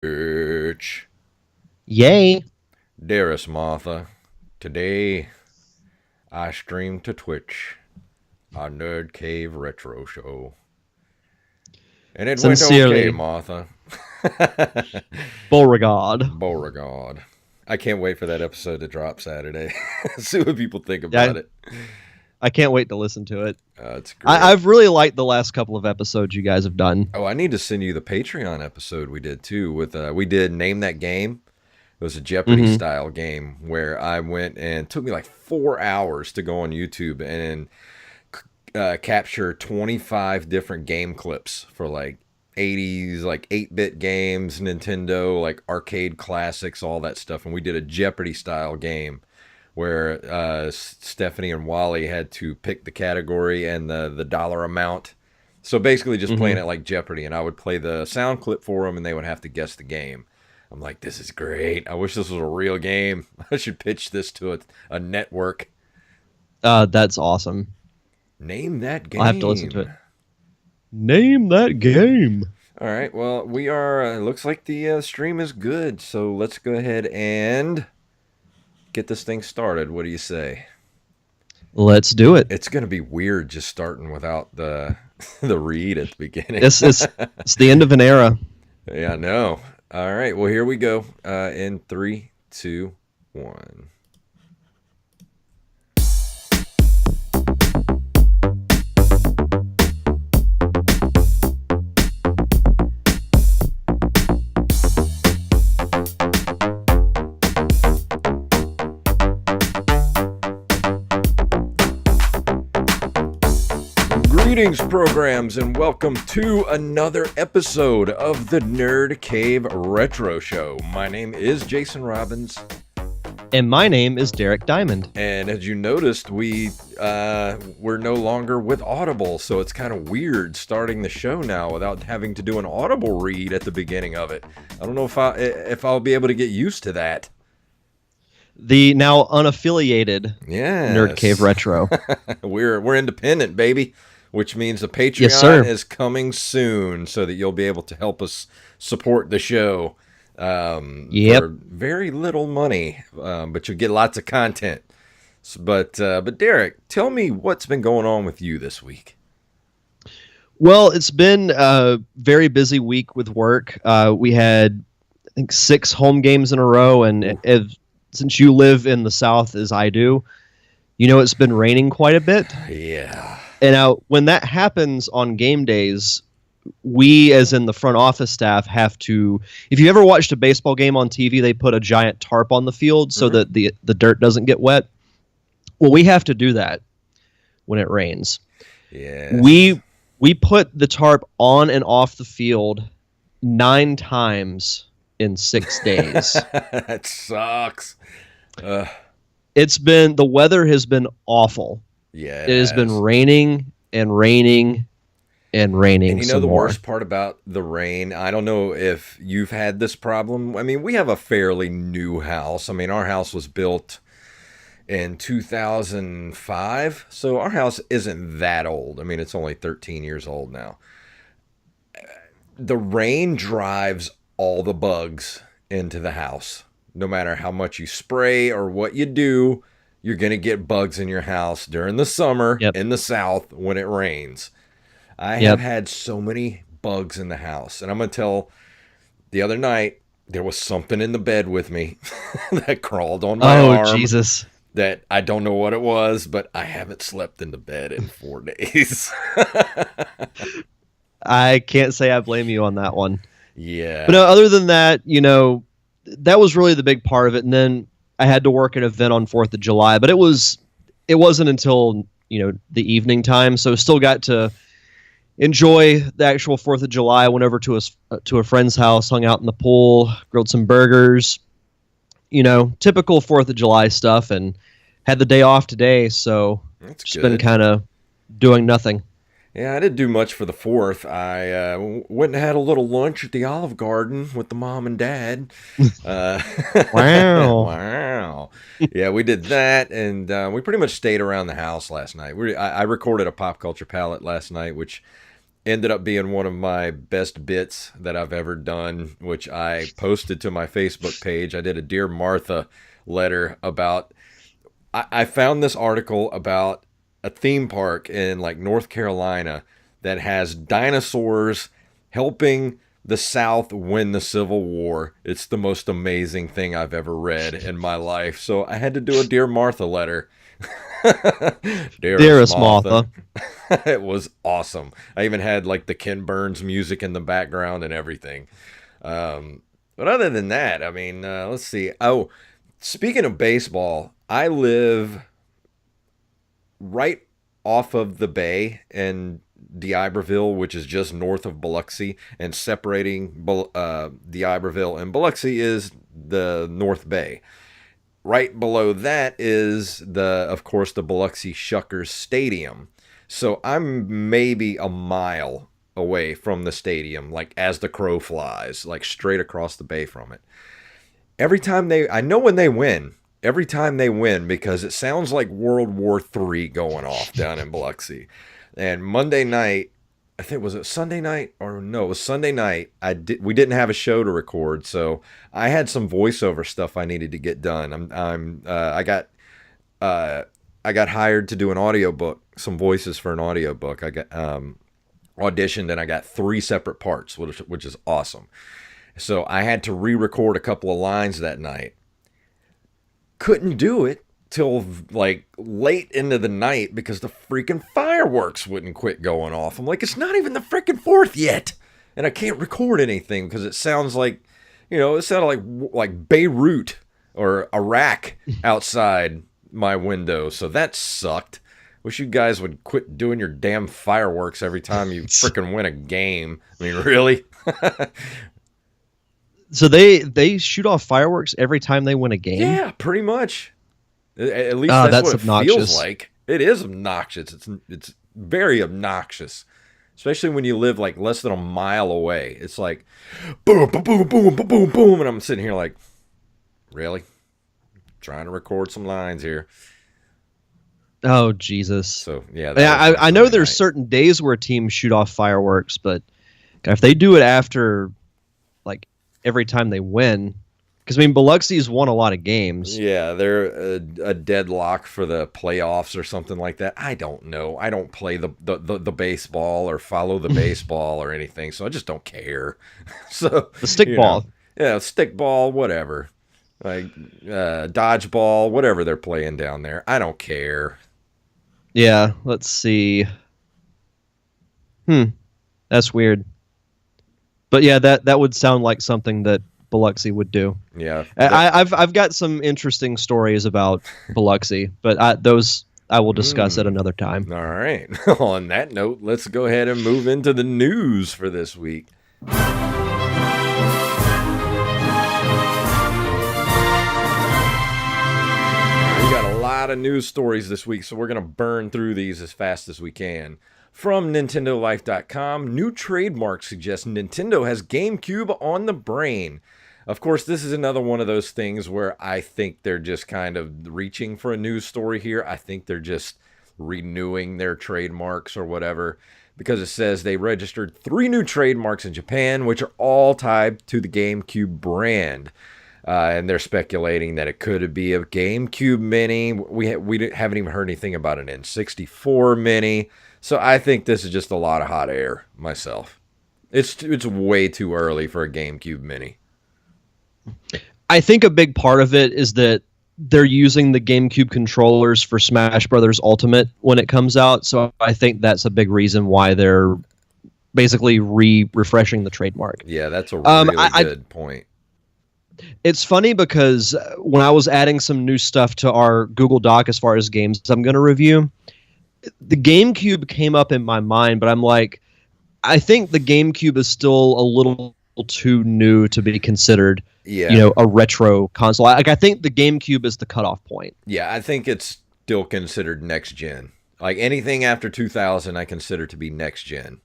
Bitch. Yay. Dearest Martha, today I streamed to Twitch our Nerd Cave Retro Show. And it went okay, Sincerely, Martha. Beauregard. Beauregard. I can't wait for that episode to drop Saturday. See what people think Yeah, about it. I can't wait to listen to it. It's great. I've really liked the last couple of episodes you guys have done. Oh, I need to send you the Patreon episode we did too. We did Name That Game. It was a Jeopardy hmm style game where I went and it took me like 4 hours to go on YouTube and capture 25 different game clips for like 80s, like 8-bit games, Nintendo, like arcade classics, all that stuff. And we did a Jeopardy style game where Stephanie and Wally had to pick the category and the dollar amount. So basically just playing hmm it like Jeopardy. And I would play the sound clip for them and they would have to guess the game. I'm like, this is great. I wish this was a real game. I should pitch this to a network. That's awesome. Name that I'll have to listen to it. game. Name that game. All right. Well, we are. Looks like the stream is good. So let's go ahead and get this thing started. What do you say? Let's do it. It's gonna be weird just starting without the the read at the beginning. This is it's the end of an era. Yeah. No. All right. Well, here we go. In three, two, one. Greetings, programs, and welcome to another episode of the Nerd Cave Retro Show. My name is Jason Robbins, And my name is Derek Diamond. and as you noticed, we're no longer with Audible, so it's kind of weird starting the show now without having to do an Audible read at the beginning of it. I don't know if I'll be able to get used to that. The now unaffiliated Yes. Nerd Cave Retro. We're independent, baby, which means the Patreon Yes, sir. is coming soon, so that you'll be able to help us support the show Yep. for very little money, but you'll get lots of content. But Derek, tell me what's been going on with you this week. Well, it's been a very busy week with work. We had, I think, 6 home games in a row, and since you live in the South as I do, you know it's been raining quite a bit. Yeah. And now, when that happens on game days, we, as in the front office staff, have to. If you ever watched a baseball game on TV, they put a giant tarp on the field so that the dirt doesn't get wet. Well, we have to do that when it rains. Yes. We put the tarp on and off the field 9 times in 6 days. That sucks. The weather has been awful. Yeah. It has been raining and raining and raining. And you know some the more. worst part about the rain? I don't know if you've had this problem. I mean, we have a fairly new house. I mean, our house was built in 2005, so our house isn't that old. I mean, it's only 13 years old now. The rain drives all the bugs into the house. No matter how much you spray or what you do, you're going to get bugs in your house during the summer Yep. in the South when it rains. I Yep. have had so many bugs in the house. And I'm going to tell, the other night, there was something in the bed with me that crawled on my Oh, arm Jesus. that I don't know what it was, but I haven't slept in the bed in 4 days. I can't say I blame you on that one. Yeah. But no, other than that, that was really the big part of it. And then I had to work an event on 4th of July, but it wasn't until, the evening time. So still got to enjoy the actual 4th of July. Went over to a friend's house, hung out in the pool, grilled some burgers, typical 4th of July stuff, and had the day off today. So That's just good. been kind of doing nothing. Yeah, I didn't do much for the 4th. I went and had a little lunch at the Olive Garden with the mom and dad. Uh, Wow. Wow. Yeah, we did that, and we pretty much stayed around the house last night. I recorded a Pop Culture Palette last night, which ended up being one of my best bits that I've ever done, which I posted to my Facebook page. I did a Dear Martha letter about. I found this article about a theme park in like North Carolina that has dinosaurs helping the South win the Civil War. It's the most amazing thing I've ever read in my life. So I had to do a Dear Martha letter. Dearest Dearest Martha. Martha. It was awesome. I even had like the Ken Burns music in the background and everything. But other than that, I mean, let's see. Oh, speaking of baseball, I live right off of the bay in D'Iberville, which is just north of Biloxi, and separating D'Iberville and Biloxi is the North Bay. Right below that is of course, the Biloxi Shuckers Stadium. So I'm maybe a mile away from the stadium, like as the crow flies, like straight across the bay from it. I know when they win. Every time they win, because it sounds like World War III going off down in Biloxi. And Monday night, I think, was it Sunday night or no? It was Sunday night. We didn't have a show to record, so I had some voiceover stuff I needed to get done. I got hired to do an audiobook, some voices for an audiobook. I got auditioned and I got 3 separate parts, which is awesome. So I had to re-record a couple of lines that night. Couldn't do it till like late into the night because the freaking fireworks wouldn't quit going off. I'm like, it's not even the freaking 4th yet, and I can't record anything because it sounds like, it sounded like Beirut or Iraq outside my window. So that sucked. Wish you guys would quit doing your damn fireworks every time you freaking win a game. I mean, really? So they shoot off fireworks every time they win a game? Yeah, pretty much. At least that's what obnoxious. It feels like. It is obnoxious. It's very obnoxious, especially when you live like less than a mile away. It's like boom, boom, boom, boom, boom, boom, boom, and I'm sitting here like, really? Trying to record some lines here. Oh, Jesus. So, yeah. I know there's certain days where teams shoot off fireworks, but God, if they do it after, like, every time they win, because, I mean, Biloxi's won a lot of games. Yeah, they're a deadlock for the playoffs or something like that. I don't know. I don't play the baseball or follow the baseball or anything, so I just don't care. So the stick ball. Yeah, stick ball, whatever. Like, dodgeball, whatever they're playing down there. I don't care. Yeah, let's see. That's weird. But yeah, that would sound like something that Biloxi would do. Yeah. I've got some interesting stories about Biloxi, but those I will discuss at another time. All right. On that note, let's go ahead and move into the news for this week. We got a lot of news stories this week, so we're going to burn through these as fast as we can. From NintendoLife.com, new trademark suggests Nintendo has GameCube on the brain. Of course, this is another one of those things where I think they're just kind of reaching for a news story here. I think they're just renewing their trademarks or whatever, because it says they registered 3 new trademarks in Japan, which are all tied to the GameCube brand. And they're speculating that it could be a GameCube Mini. We haven't even heard anything about an N64 Mini. So I think this is just a lot of hot air myself. It's way too early for a GameCube Mini. I think a big part of it is that they're using the GameCube controllers for Smash Brothers Ultimate when it comes out. So I think that's a big reason why they're basically refreshing the trademark. Yeah, that's a really good point. It's funny because when I was adding some new stuff to our Google Doc as far as games I'm going to review, the GameCube came up in my mind, but I'm like, I think the GameCube is still a little too new to be considered, a retro console. Like, I think the GameCube is the cutoff point. Yeah, I think it's still considered next gen. Like anything after 2000, I consider to be next gen.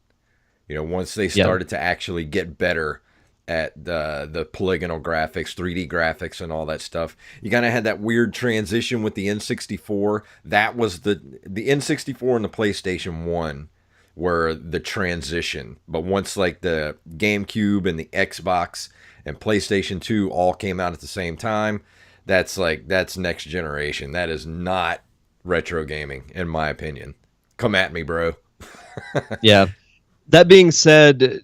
Once they started to actually get better at the polygonal graphics, 3D graphics, and all that stuff. You kind of had that weird transition with the N64. That was the N64 and the PlayStation 1 were the transition. But once like the GameCube and the Xbox and PlayStation 2 all came out at the same time, that's next generation. That is not retro gaming, in my opinion. Come at me, bro. Yeah. That being said,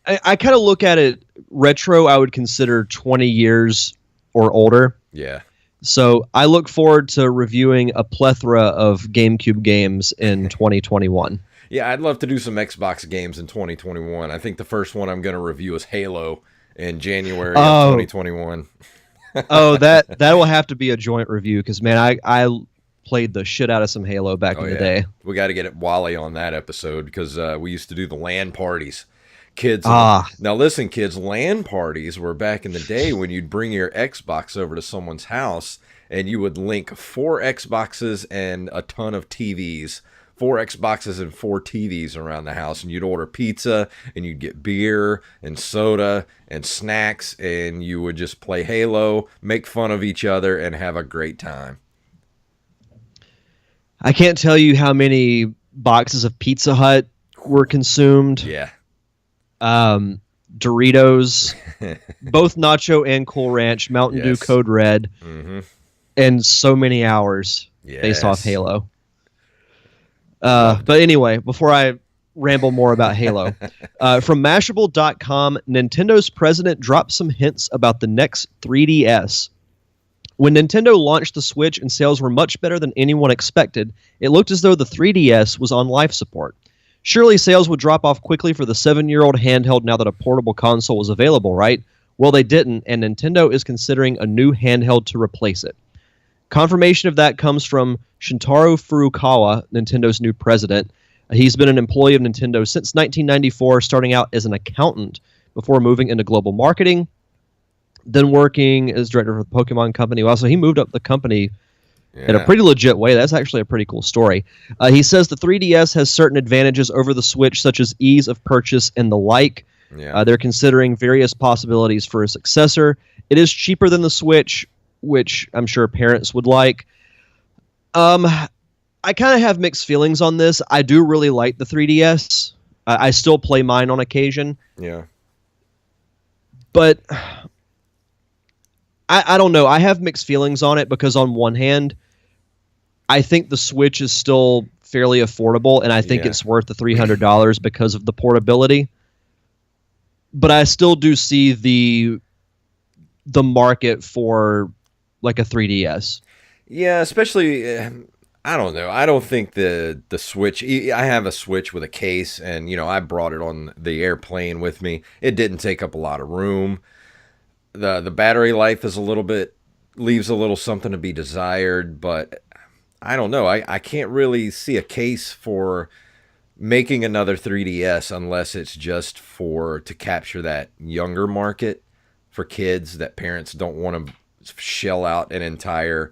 I kind of look at it retro. I would consider 20 years or older. Yeah. So I look forward to reviewing a plethora of GameCube games in 2021. Yeah, I'd love to do some Xbox games in 2021. I think the first one I'm going to review is Halo in January of 2021. That will have to be a joint review because, man, I played the shit out of some Halo back in the day. We got to get Wally on that episode because we used to do the LAN parties. Kids. Now listen, kids, LAN parties were back in the day when you'd bring your Xbox over to someone's house and you would link 4 Xboxes and a ton of TVs. 4 Xboxes and 4 TVs around the house, and you'd order pizza, and you'd get beer and soda and snacks, and you would just play Halo, make fun of each other, and have a great time. I can't tell you how many boxes of Pizza Hut were consumed. Yeah. Doritos, both Nacho and Cool Ranch, Mountain Dew Code Red, and so many hours based off Halo. But anyway, before I ramble more about Halo, from Mashable.com, Nintendo's president dropped some hints about the next 3DS. When Nintendo launched the Switch and sales were much better than anyone expected, it looked as though the 3DS was on life support. Surely sales would drop off quickly for the 7-year-old handheld now that a portable console was available, right? Well, they didn't, and Nintendo is considering a new handheld to replace it. Confirmation of that comes from Shintaro Furukawa, Nintendo's new president. He's been an employee of Nintendo since 1994, starting out as an accountant before moving into global marketing, then working as director for the Pokemon Company. Well, so he moved up the company in a pretty legit way. That's actually a pretty cool story. He says the 3DS has certain advantages over the Switch, such as ease of purchase and the like. Yeah. They're considering various possibilities for a successor. It is cheaper than the Switch, which I'm sure parents would like. I kind of have mixed feelings on this. I do really like the 3DS. I still play mine on occasion. Yeah. But I don't know. I have mixed feelings on it because on one hand, I think the Switch is still fairly affordable, and I think it's worth the $300 because of the portability. But I still do see the market for like a 3DS. Yeah, especially I don't know. I don't think the Switch. I have a Switch with a case, and I brought it on the airplane with me. It didn't take up a lot of room. The battery life is leaves a little something to be desired, but I don't know. I can't really see a case for making another 3DS unless it's just to capture that younger market for kids that parents don't want to shell out an entire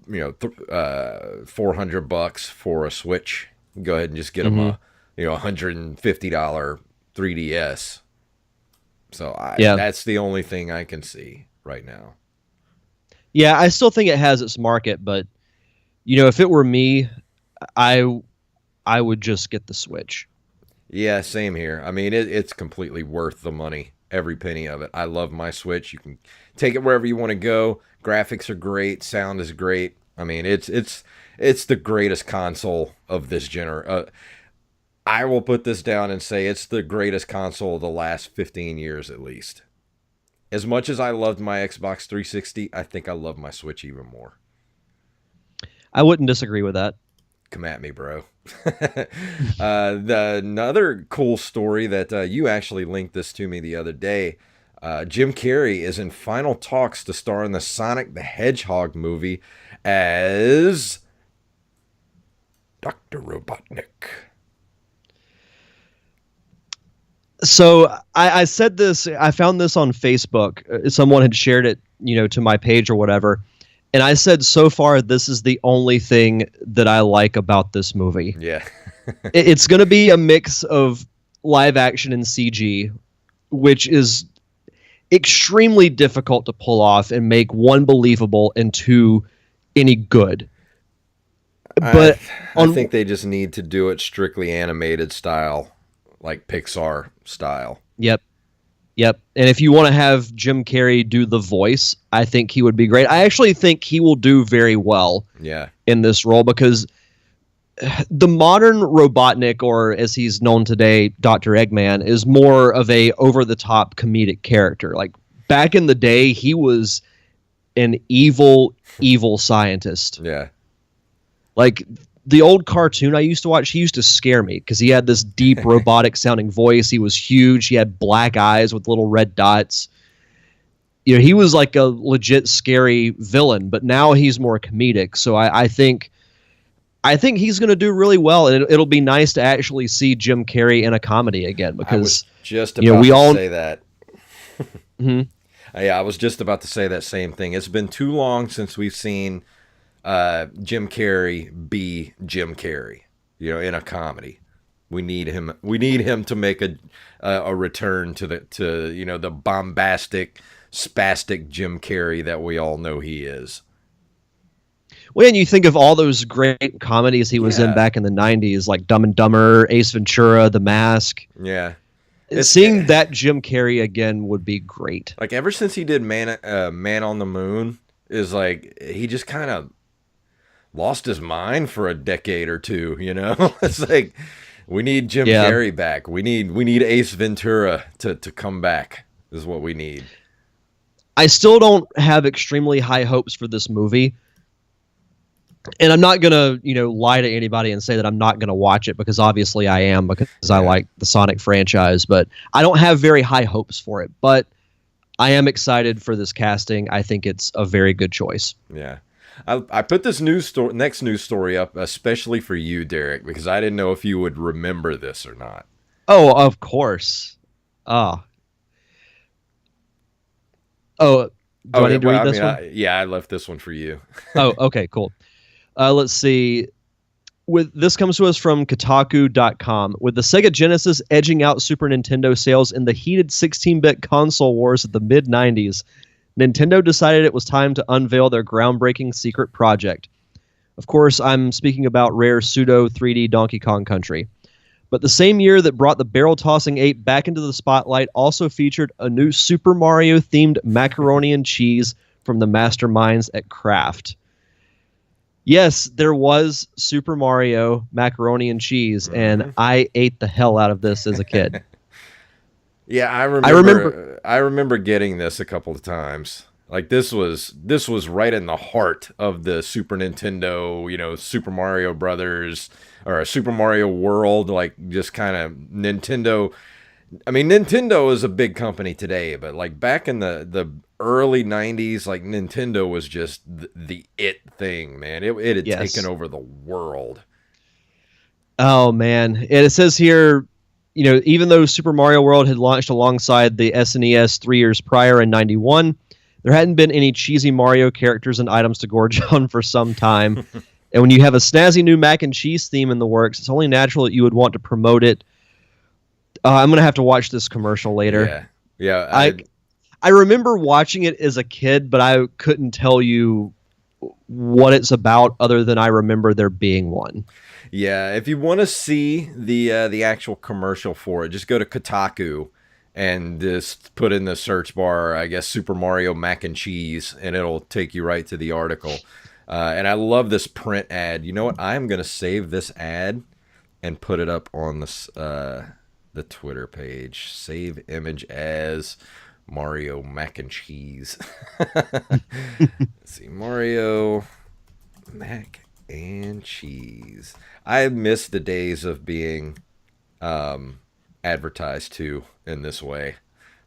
$400 for a Switch. Go ahead and just get them a $150 3DS. So that's the only thing I can see right now. Yeah, I still think it has its market, but if it were me, I would just get the Switch. Yeah, same here. I mean, it's completely worth the money, every penny of it. I love my Switch. You can take it wherever you want to go. Graphics are great. Sound is great. I mean, it's the greatest console of this generation. I will put this down and say it's the greatest console of the last 15 years at least. As much as I loved my Xbox 360, I think I love my Switch even more. I wouldn't disagree with that. Come at me, bro. Another cool story that you actually linked this to me the other day. Jim Carrey is in final talks to star in the Sonic the Hedgehog movie as Dr. Robotnik. So I said this, I found this on Facebook. Someone had shared it, to my page or whatever. And I said, so far, this is the only thing that I like about this movie. Yeah. It's going to be a mix of live action and CG, which is extremely difficult to pull off and make, one, believable, and two, any good. I But I on think they just need to do it strictly animated style, like Pixar style. Yep, yep. And if you want to have Jim Carrey do the voice, I think he would be great. I actually think he will do very well Yeah. in this role because the modern Robotnik, or as he's known today, Dr. Eggman, is more of a over the top comedic character. Like back in the day, he was an evil scientist. Yeah. Like the old cartoon I used to watch, he used to scare me because he had this deep robotic sounding voice. He was huge. He had black eyes with little red dots. You know, he was like a legit scary villain, but now he's more comedic. So I think he's going to do really well, and it'll be nice to actually see Jim Carrey in a comedy again I was because just you know about we to all. say that. Mhm. Yeah, I was just about to say that same thing. It's been too long since we've seen Jim Carrey be Jim Carrey, in a comedy. We need him. We need him to make a return to the bombastic, spastic Jim Carrey that we all know he is. When you think of all those great comedies he was in Yeah, back in the '90s, like Dumb and Dumber, Ace Ventura, The Mask, yeah. It's seeing that Jim Carrey again would be great. like ever since he did Man on the Moon is like he just kind of lost his mind for a decade or two. It's like we need Jim Yeah, Carrey back. We need Ace Ventura to come back. Is what we need. I still don't have extremely high hopes for this movie. And I'm not gonna, lie to anybody and say that I'm not gonna watch it because obviously I am because I Yeah, like the Sonic franchise, but I don't have very high hopes for it. But I am excited for this casting. I think it's a very good choice. yeah. I put this next news story up especially for you, Derek, because I didn't know if you would remember this or not. Oh, of course. Ah, oh, do Oh, I yeah, need to well, read I this mean, one? I left this one for you. Oh, okay, cool. Let's see. With this comes to us from Kotaku.com. With the Sega Genesis edging out Super Nintendo sales in the heated 16-bit console wars of the mid 90s, Nintendo decided it was time to unveil their groundbreaking secret project. Of course, I'm speaking about Rare's pseudo 3D Donkey Kong Country. But the same year that brought the barrel-tossing ape back into the spotlight also featured a new Super Mario-themed macaroni and cheese from the masterminds at Kraft. Yes, there was Super Mario macaroni and cheese, and Hmm. I ate the hell out of this as a kid. Yeah, I I remember, remember. I remember getting this a couple of times. Like this was right in the heart of the Super Nintendo, Super Mario Brothers or Super Mario World, like just kind of Nintendo. I mean, Nintendo is a big company today, but like back in the early '90s, like Nintendo was just the it thing, man. It had taken yes. over the world. Oh man, and it says here, even though Super Mario World had launched alongside the SNES 3 years prior in '91, there hadn't been any cheesy Mario characters and items to gorge on for some time. And when you have a snazzy new mac and cheese theme in the works, it's only natural that you would want to promote it. I'm gonna have to watch this commercial later. Yeah, yeah. I I remember watching it as a kid, but I couldn't tell you what it's about other than I remember there being one. Yeah, if you want to see the actual commercial for it, just go to Kotaku and just put in the search bar, I guess, Super Mario mac and cheese, and it'll take you right to the article. And I love this print ad. You know what? I'm gonna save this ad and put it up on the Twitter page. Save image as Mario mac and cheese. Let's see, Mario mac and cheese. I miss the days of being advertised to in this way.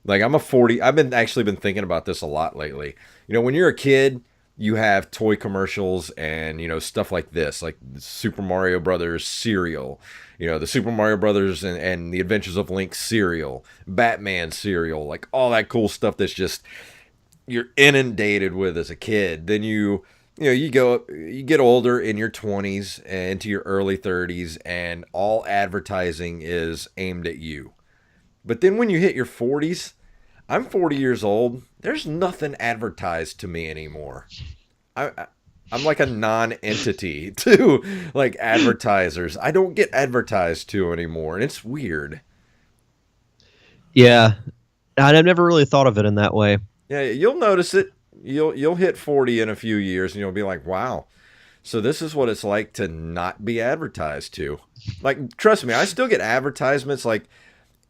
Like I'm a 40. I've been actually been thinking about this a lot lately. When you're a kid, you have toy commercials and stuff like this, like Super Mario Brothers cereal. The Super Mario Brothers and the Adventures of Link cereal, Batman cereal, like all that cool stuff that's just you're inundated with as a kid. Then you get older in your 20s and into your early 30s and all advertising is aimed at you. But then when you hit your 40s, I'm 40 years old, there's nothing advertised to me anymore. I I'm like a non-entity to like advertisers. I don't get advertised to anymore, and it's weird. Yeah, I've never really thought of it in that way. Yeah, you'll notice it. You'll hit 40 in a few years, and you'll be like, "Wow, so this is what it's like to not be advertised to." Like, trust me, I still get advertisements. Like,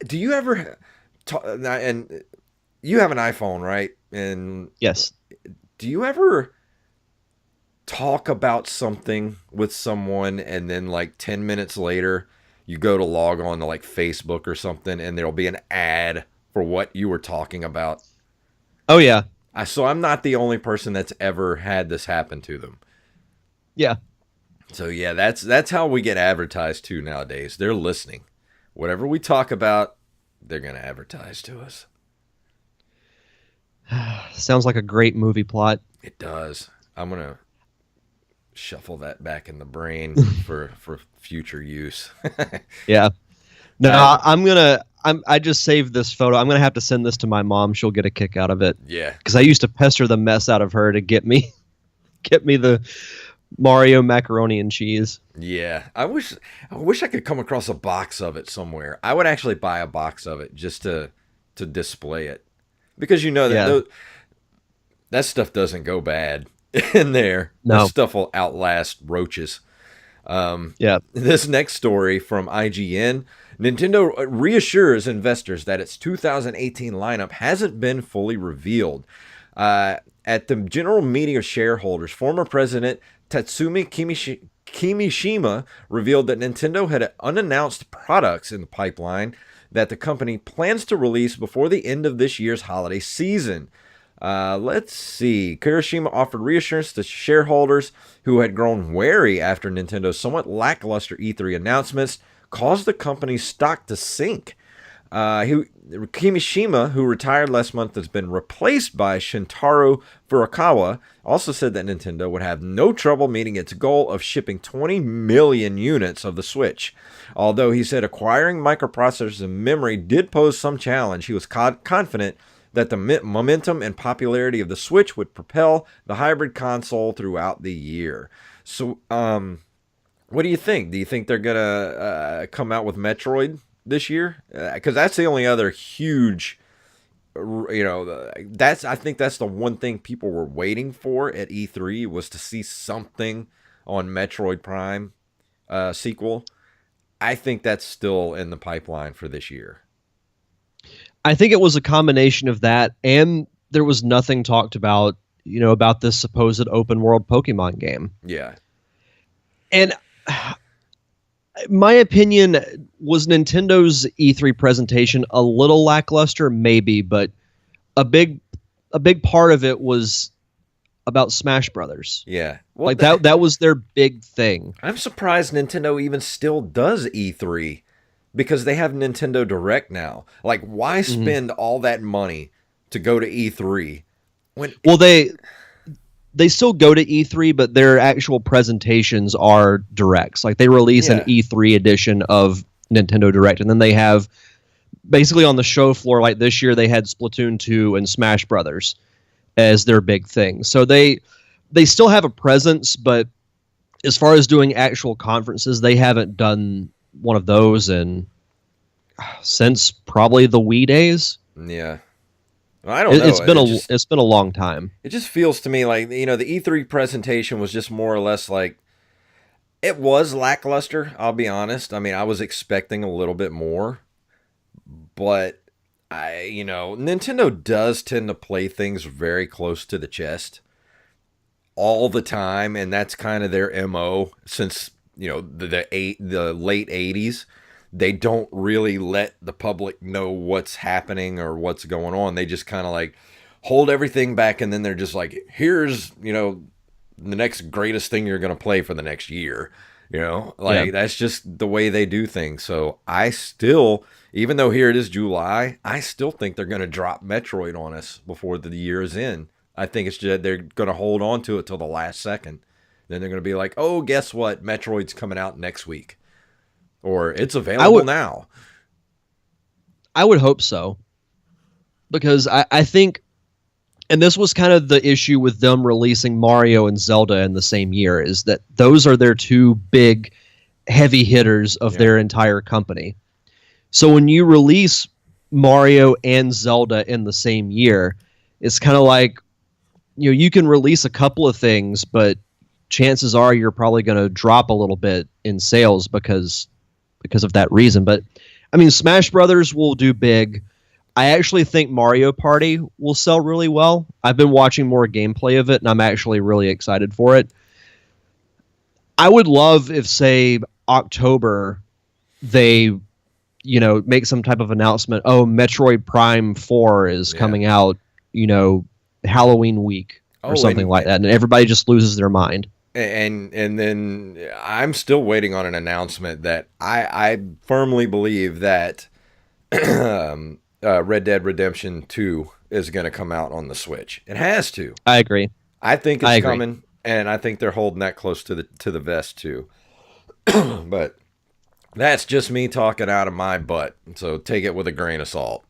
do you ever? And you have an iPhone, right? And Yes. do you ever talk about something with someone, and then like 10 minutes later, you go to log on to like Facebook or something, and there'll be an ad for what you were talking about? Oh yeah. So I'm not the only person that's ever had this happen to them. Yeah. So yeah, that's how we get advertised to nowadays. They're listening. Whatever we talk about, they're going to advertise to us. Sounds like a great movie plot. It does. I'm going to shuffle that back in the brain for future use. Yeah. No, Uh, I just saved this photo. I'm gonna have to send this to my mom. She'll get a kick out of it. Yeah. Because I used to pester the mess out of her to get me the Mario macaroni and cheese. Yeah. I wish I could come across a box of it somewhere. I would actually buy a box of it just to display it. Because you know that Yeah. that stuff doesn't go bad in there. No. This stuff will outlast roaches. Yeah. This next story from IGN, Nintendo reassures investors that its 2018 lineup hasn't been fully revealed. At the general meeting of shareholders, former president Tatsumi Kimishima revealed that Nintendo had unannounced products in the pipeline that the company plans to release before the end of this year's holiday season. Let's see. Kirishima offered reassurance to shareholders who had grown wary after Nintendo's somewhat lackluster E3 announcements caused the company's stock to sink. Kimishima, who retired last month, has been replaced by Shintaro Furukawa, also said that Nintendo would have no trouble meeting its goal of shipping 20 million units of the Switch. Although he said acquiring microprocessors and memory did pose some challenge, he was confident that the momentum and popularity of the Switch would propel the hybrid console throughout the year. So, what do you think? Do you think they're going to come out with Metroid this year? Because that's the only other huge, I think that's the one thing people were waiting for at E3 was to see something on Metroid Prime sequel. I think that's still in the pipeline for this year. I think it was a combination of that, and there was nothing talked about, about this supposed open world Pokemon game. Yeah. And my opinion was Nintendo's E3 presentation a little lackluster, maybe, but a big part of it was about Smash Brothers. Yeah. Well, like that was their big thing. I'm surprised Nintendo even still does E3 because they have Nintendo Direct now. Like, why spend all that money to go to E3 when? Well, they still go to E3, but their actual presentations are directs. Like they release an E3 edition of Nintendo Direct, and then they have basically on the show floor. Like this year, they had Splatoon 2 and Smash Brothers as their big thing. So they still have a presence, but as far as doing actual conferences, they haven't done one of those since probably the Wii days. Yeah. I don't know. It's been a long time. It just feels to me like, the E3 presentation was just more or less like, it was lackluster, I'll be honest. I mean, I was expecting a little bit more, but Nintendo does tend to play things very close to the chest all the time, and that's kind of their MO since, the late 80s. They don't really let the public know what's happening or what's going on. They just kind of like hold everything back, and then they're just like, here's, the next greatest thing you're going to play for the next year. That's just the way they do things. So I still, even though here it is July, I still think they're going to drop Metroid on us before the year is in. I think it's just they're going to hold on to it till the last second. Then they're going to be like, oh, guess what? Metroid's coming out next week. Or it's available now. I would hope so. Because I think And this was kind of the issue with them releasing Mario and Zelda in the same year, is that those are their two big heavy hitters of their entire company. So when you release Mario and Zelda in the same year, it's kind of like, you can release a couple of things, but chances are you're probably going to drop a little bit in sales because of that reason. But I mean, Smash Brothers will do big. I actually think Mario Party will sell really well. I've been watching more gameplay of it, and I'm actually really excited for it. I would love if, say, October, they, make some type of announcement. Oh, Metroid Prime 4 is coming out, Halloween week or something like that, and everybody just loses their mind. And then I'm still waiting on an announcement that I firmly believe that Red Dead Redemption 2 is going to come out on the Switch. It has to. I agree. I think it's coming, and I think they're holding that close to the vest too. But that's just me talking out of my butt, so take it with a grain of salt.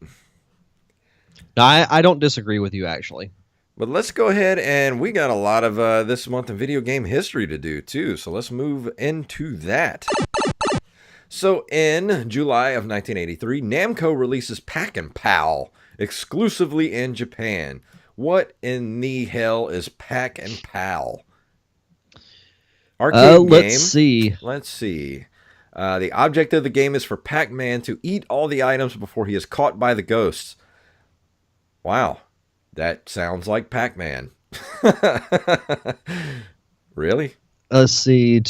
No, I don't disagree with you, actually. But let's go ahead, and we got a lot of this month in video game history to do too, so let's move into that. So in July of 1983, Namco releases Pac-N-Pal exclusively in Japan. What in the hell is Pac-N-Pal? Arcade game. Let's see. The object of the game is for Pac-Man to eat all the items before he is caught by the ghosts. Wow. That sounds like Pac-Man. Really? Let's see.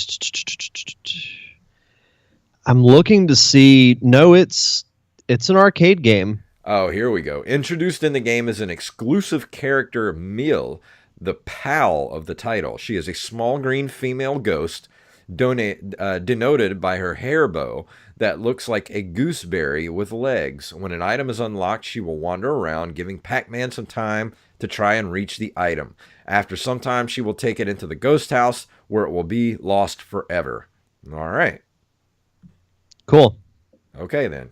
I'm looking to see. No, it's an arcade game. Oh, here we go. Introduced in the game as an exclusive character, Meal, the pal of the title. She is a small green female ghost denoted by her hair bow that looks like a gooseberry with legs. When an item is unlocked, she will wander around, giving Pac-Man some time to try and reach the item. After some time, she will take it into the ghost house, where it will be lost forever. All right. Cool. Okay, then.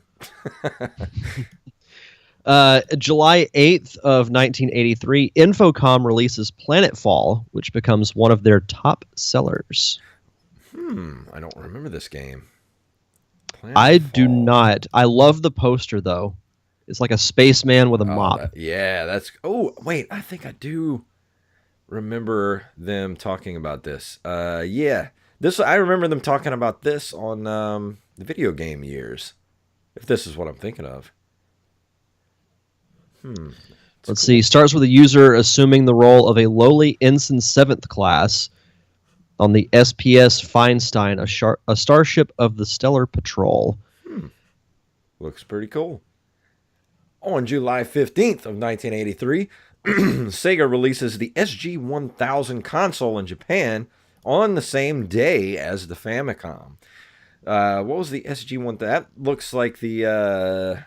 July 8th of 1983, Infocom releases Planetfall, which becomes one of their top sellers. I don't remember this game. I do not. I love the poster, though. It's like a spaceman with a mop. That's... Oh, wait. I think I do remember them talking about this. Yeah. I remember them talking about this on the video game years. If this is what I'm thinking of. Let's see. Starts with a user assuming the role of a lowly ensign 7th class on the SPS Feinstein, a starship of the Stellar Patrol. Looks pretty cool. On July 15th of 1983, Sega releases the SG-1000 console in Japan on the same day as the Famicom. What was the SG-1000? That looks like the...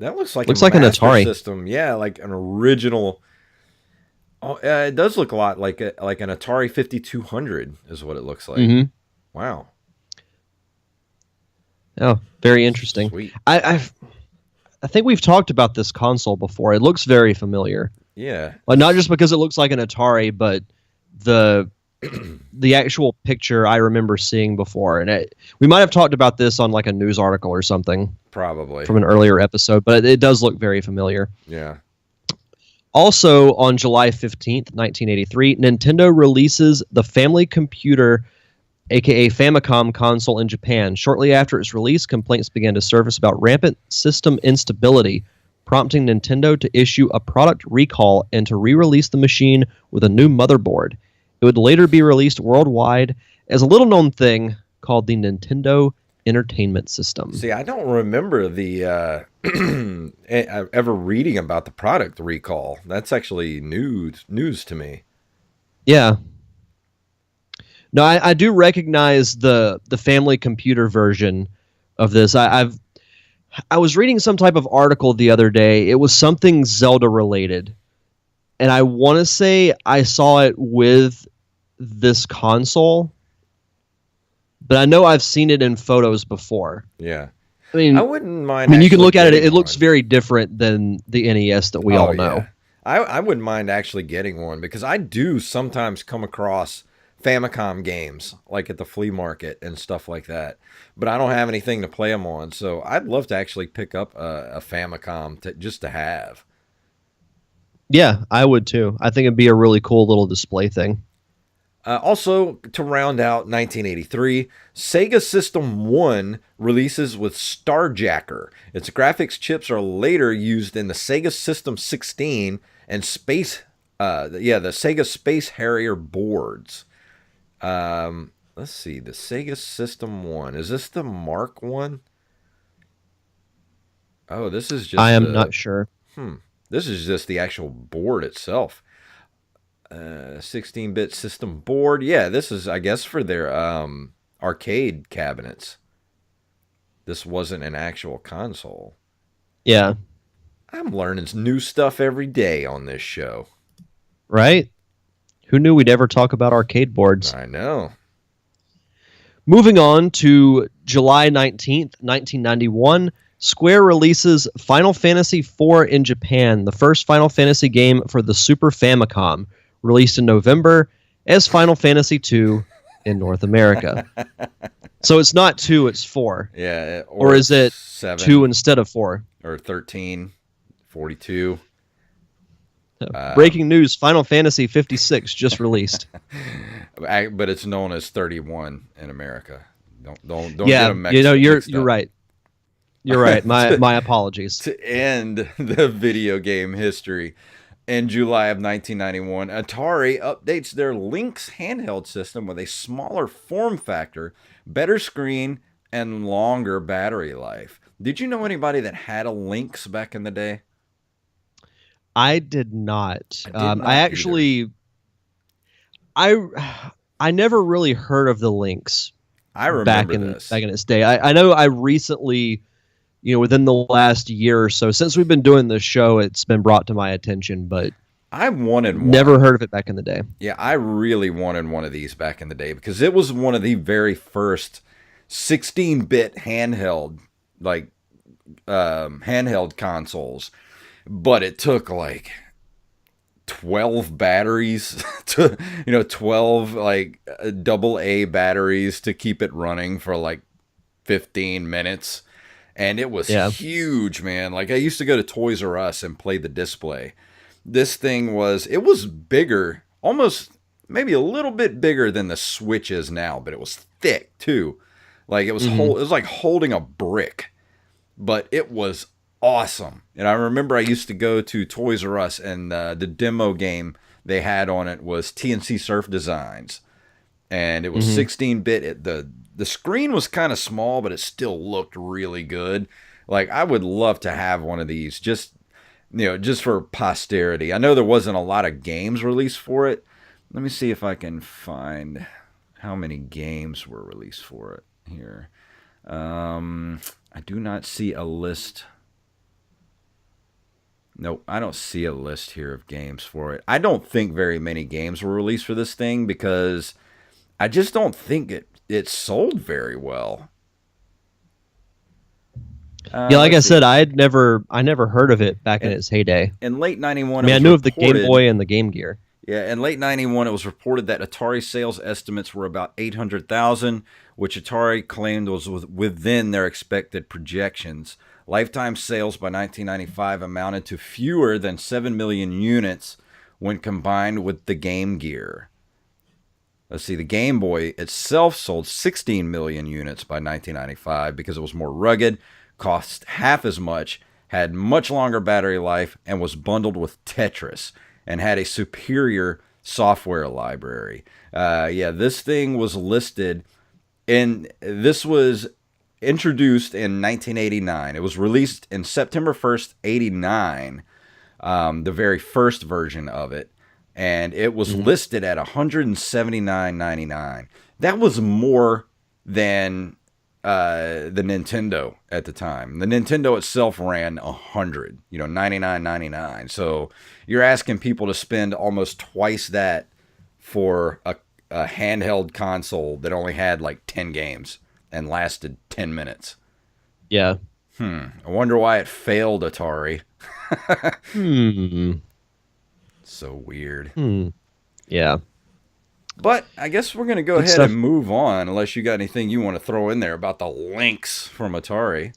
That looks like an Atari system. Yeah, like an original... Oh, it does look a lot like an Atari 5200 is what it looks like. Mm-hmm. Wow. Oh, very interesting. Sweet. I think we've talked about this console before. It looks very familiar. Yeah. Like, not just because it looks like an Atari, but the actual picture I remember seeing before. And we might have talked about this on like a news article or something. Probably. From an earlier episode, but it does look very familiar. Yeah. Also, on July 15th, 1983, Nintendo releases the Family Computer, aka Famicom console in Japan. Shortly after its release, complaints began to surface about rampant system instability, prompting Nintendo to issue a product recall and to re-release the machine with a new motherboard. It would later be released worldwide as a little-known thing called the Nintendo Entertainment System. See, I don't remember the ever reading about the product recall. That's actually news to me. Yeah. No, I do recognize the Family Computer version of this. I was reading some type of article the other day. It was something Zelda related, and I want to say I saw it with this console. But I know I've seen it in photos before. Yeah. I mean, I wouldn't mind. I mean, you can look at it. It looks very different than the NES that we all know. I wouldn't mind actually getting one because I do sometimes come across Famicom games like at the flea market and stuff like that, but I don't have anything to play them on. So I'd love to actually pick up a Famicom just to have. Yeah, I would too. I think it'd be a really cool little display thing. Also, to round out 1983, Sega System 1 releases with Starjacker. Its graphics chips are later used in the Sega System 16 and the Sega Space Harrier boards. Let's see, the Sega System 1. Is this the Mark 1? Oh, this is I just am the not sure. this is just the actual board itself. 16-bit system board. Yeah, this is, I guess, for their arcade cabinets. This wasn't an actual console. Yeah, I'm learning new stuff every day on this show. right? Who knew we'd ever talk about arcade boards? I know. Moving on to July 19th, 1991, Square releases Final Fantasy IV in Japan, the first Final Fantasy game for the Super Famicom, released in November as Final Fantasy II in North America. So it's not 2, it's 4. Yeah. Or is it 7 2 instead of 4? or 13, 42. Breaking news, Final Fantasy 56 just released. But it's known as 31 in America. Don't get Yeah, them mixed you're up. right. You're right. My apologies. To end the video game history, in July of 1991, Atari updates their Lynx handheld system with a smaller form factor, better screen, and longer battery life. Did you know anybody that had a Lynx back in the day? I did not. I did not I actually, I never really heard of the Lynx I remember back in its day. I know I recently, within the last year or so, since we've been doing this show, it's been brought to my attention, but I wanted one. never heard of it back in the day. Yeah, I really wanted one of these back in the day because it was one of the very first 16-bit handheld, handheld consoles. But it took like 12 batteries to, 12 double A batteries to keep it running for like 15 minutes. And it was huge, man. Like I used to go to Toys R Us and play the display. This thing it was bigger, almost maybe a little bit bigger than the Switch is now, but it was thick too. Like it was it was like holding a brick, but it was awesome. And I remember I used to go to Toys R Us and the demo game they had on it was TNC Surf Designs. And it was 16-bit. The screen was kind of small, but it still looked really good. Like I would love to have one of these just for posterity. I know there wasn't a lot of games released for it. Let me see if I can find how many games were released for it here. I do not see a list. Nope, I don't see a list here of games for it. I don't think very many games were released for this thing because I just don't think it sold very well. Yeah, like I said, I never heard of it back in its heyday. In late 91, I knew of the Game Boy and the Game Gear. Yeah, in late 91, it was reported that Atari sales estimates were about 800,000, which Atari claimed was within their expected projections. Lifetime sales by 1995 amounted to fewer than 7 million units when combined with the Game Gear. Let's see, the Game Boy itself sold 16 million units by 1995 because it was more rugged, cost half as much, had much longer battery life, and was bundled with Tetris, and had a superior software library. This thing was listed this was introduced in 1989. It was released in September 1st, 89, the very first version of it, and it was listed at $179.99. That was more than the Nintendo at the time. The Nintendo itself ran $100, $99.99. So you're asking people to spend almost twice that for a handheld console that only had like 10 games and lasted 10 minutes. Yeah. I wonder why it failed, Atari. So weird. Yeah. But I guess we're going to go Good ahead stuff. and move on, unless you got anything you want to throw in there about the links from Atari.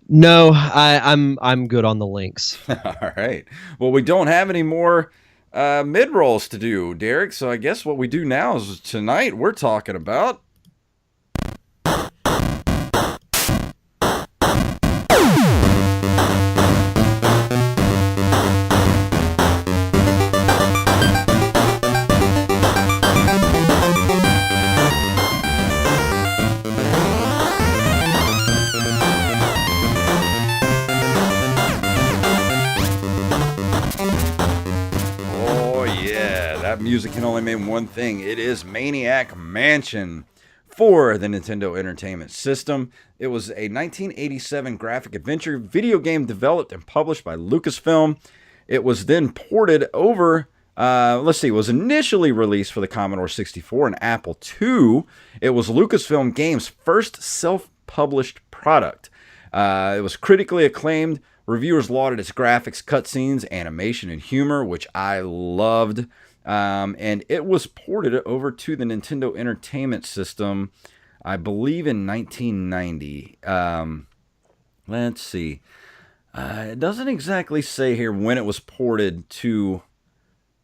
No, I'm good on the links. All right. Well, we don't have any more mid rolls to do, Derek. So I guess what we do now is tonight we're talking about. Oh, yeah. That music can only mean one thing. It is Maniac Mansion for the Nintendo Entertainment System. It was a 1987 graphic adventure video game developed and published by Lucasfilm. It was then ported over. It was initially released for the Commodore 64 and Apple II. It was Lucasfilm Games' first self-published product. It was critically acclaimed. Reviewers lauded its graphics, cutscenes, animation, and humor, which I loved. And it was ported over to the Nintendo Entertainment System, I believe, in 1990. Let's see. It doesn't exactly say here when it was ported to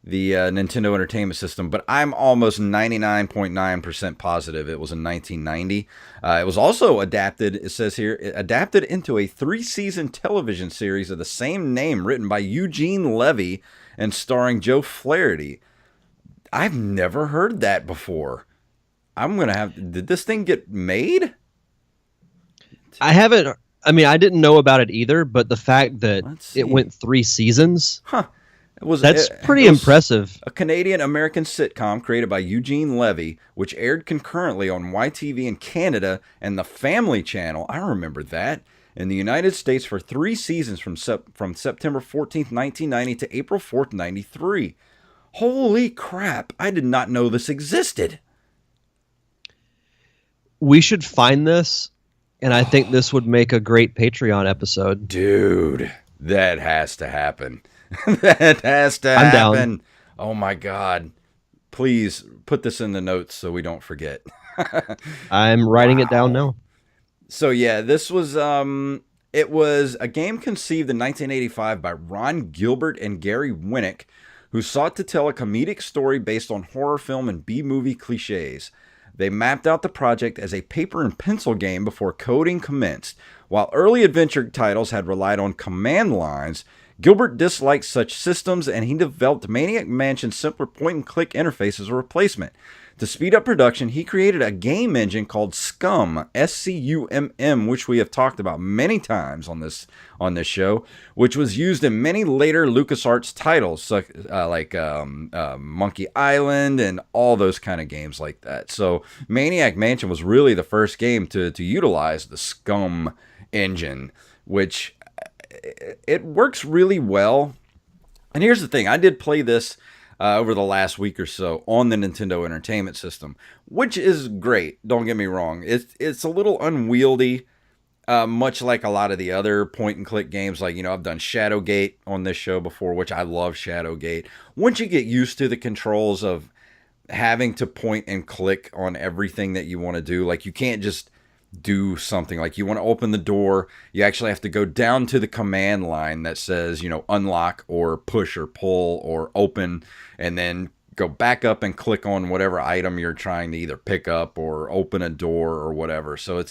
the Nintendo Entertainment System, but I'm almost 99.9% positive it was in 1990. It was also adapted, it says here, adapted into a 3-season television series of the same name written by Eugene Levy and starring Joe Flaherty. I've never heard that before. Did this thing get made? I didn't know about it either, but the fact that it went 3 seasons. Huh. That's pretty impressive. A Canadian-American sitcom created by Eugene Levy, which aired concurrently on YTV in Canada and the Family Channel. I remember that. In the United States for 3 seasons from September 14th, 1990 to April 4th, 93. Holy crap, I did not know this existed. We should find this, and I think this would make a great Patreon episode. Dude, that has to happen. That has to happen. Down. Oh my God. Please put this in the notes so we don't forget. I'm writing it down now. So yeah, this was it was a game conceived in 1985 by Ron Gilbert and Gary Winnick, who sought to tell a comedic story based on horror film and B-movie cliches. They mapped out the project as a paper and pencil game before coding commenced. While early adventure titles had relied on command lines, Gilbert disliked such systems, and he developed Maniac Mansion's simpler point-and-click interface as a replacement. To speed up production, he created a game engine called Scum, SCUMM, which we have talked about many times on this show, which was used in many later LucasArts titles, like Monkey Island and all those kind of games like that. So Maniac Mansion was really the first game to utilize the Scum engine, which it works really well. And here's the thing, I did play this over the last week or so on the Nintendo Entertainment System, which is great. Don't get me wrong. It's a little unwieldy, much like a lot of the other point-and-click games. Like, I've done Shadowgate on this show before, which I love Shadowgate. Once you get used to the controls of having to point and click on everything that you want to do, like you can't just do something like you want to open the door, you actually have to go down to the command line that says, unlock or push or pull or open, and then go back up and click on whatever item you're trying to either pick up or open a door or whatever. So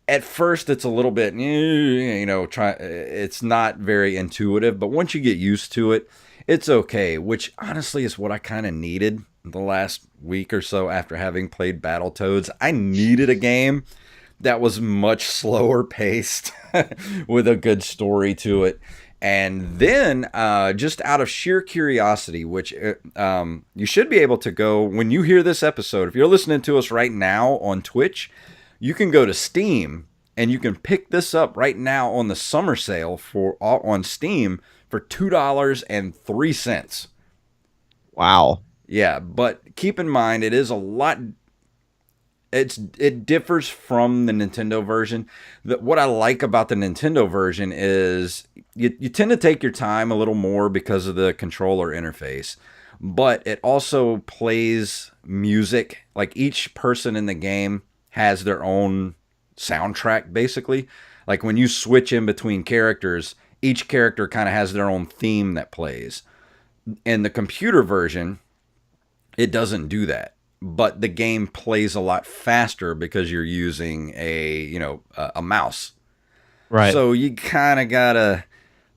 at first it's a little bit, it's not very intuitive, but once you get used to it, it's okay, which honestly is what I kind of needed the last week or so after having played Battletoads. I needed a game that was much slower paced with a good story to it. And then just out of sheer curiosity, which you should be able to go, when you hear this episode, if you're listening to us right now on Twitch, you can go to Steam and you can pick this up right now on the summer sale on Steam for $2.03. Wow. Yeah, but keep in mind, it is a lot. it differs from the Nintendo version. What I like about the Nintendo version is you tend to take your time a little more because of the controller interface, but it also plays music. Like each person in the game has their own soundtrack, basically. Like when you switch in between characters, each character kind of has their own theme that plays. In the computer version, it doesn't do that, but the game plays a lot faster because you're using a mouse. Right. So you kind of gotta,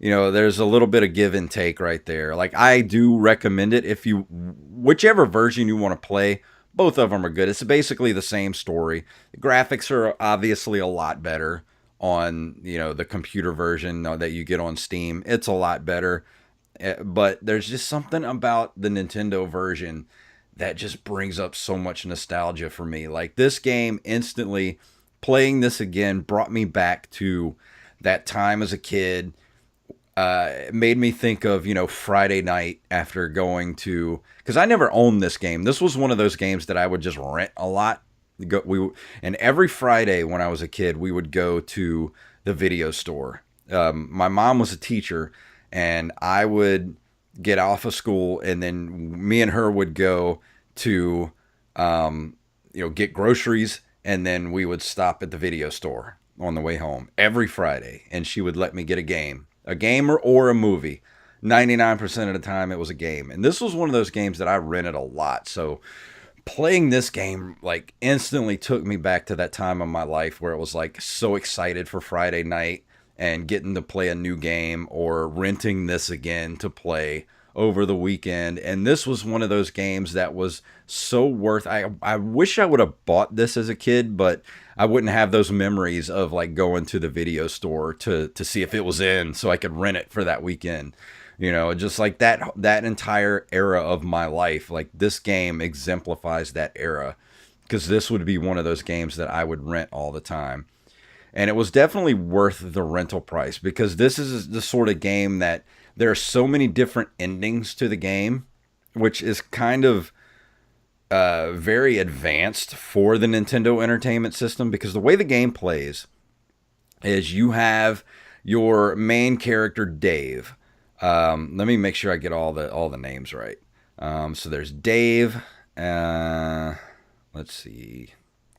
there's a little bit of give and take right there. Like I do recommend it whichever version you want to play. Both of them are good. It's basically the same story. The graphics are obviously a lot better on the computer version that you get on Steam. It's a lot better, but there's just something about the Nintendo version that just brings up so much nostalgia for me. Like this game, instantly playing this again brought me back to that time as a kid. It made me think of, Friday night after going to, because I never owned this game. This was one of those games that I would just rent a lot. And every Friday when I was a kid, we would go to the video store. My mom was a teacher, and I would get off of school, and then me and her would go to, get groceries, and then we would stop at the video store on the way home every Friday, and she would let me get a game or a movie. 99% of the time it was a game. And this was one of those games that I rented a lot. So playing this game like instantly took me back to that time of my life where it was like so excited for Friday night and getting to play a new game or renting this again to play over the weekend. And this was one of those games that was so worth. I wish I would have bought this as a kid, but I wouldn't have those memories of like going to the video store to see if it was in so I could rent it for that weekend. Just like that entire era of my life. Like this game exemplifies that era, because this would be one of those games that I would rent all the time. And it was definitely worth the rental price, because this is the sort of game that there are so many different endings to the game, which is kind of very advanced for the Nintendo Entertainment System, because the way the game plays is you have your main character, Dave. Let me make sure I get all the names right. So there's Dave. Let's see.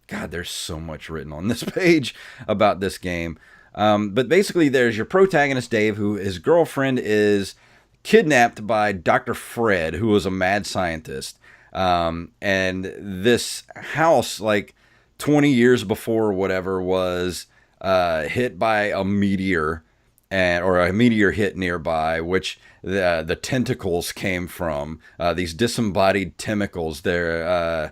God, there's so much written on this page about this game. But basically, there's your protagonist, Dave, who his girlfriend is kidnapped by Dr. Fred, who was a mad scientist. And this house, like 20 years before or whatever, was hit by a meteor, or a meteor hit nearby, which the tentacles came from. These disembodied tentacles. There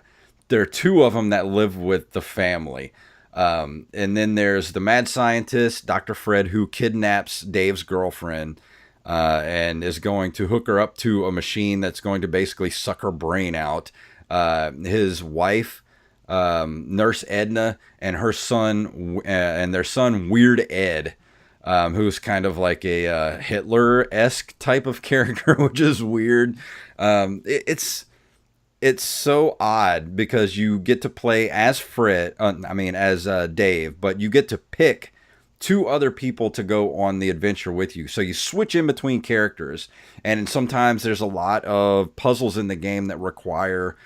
are two of them that live with the family. And then there's the mad scientist, Dr. Fred, who kidnaps Dave's girlfriend and is going to hook her up to a machine that's going to basically suck her brain out. His wife, Nurse Edna, and her son, and their son, Weird Ed, who's kind of like a Hitler-esque type of character, which is weird. It's so odd because you get to play as as Dave, but you get to pick two other people to go on the adventure with you. So you switch in between characters, and sometimes there's a lot of puzzles in the game that require,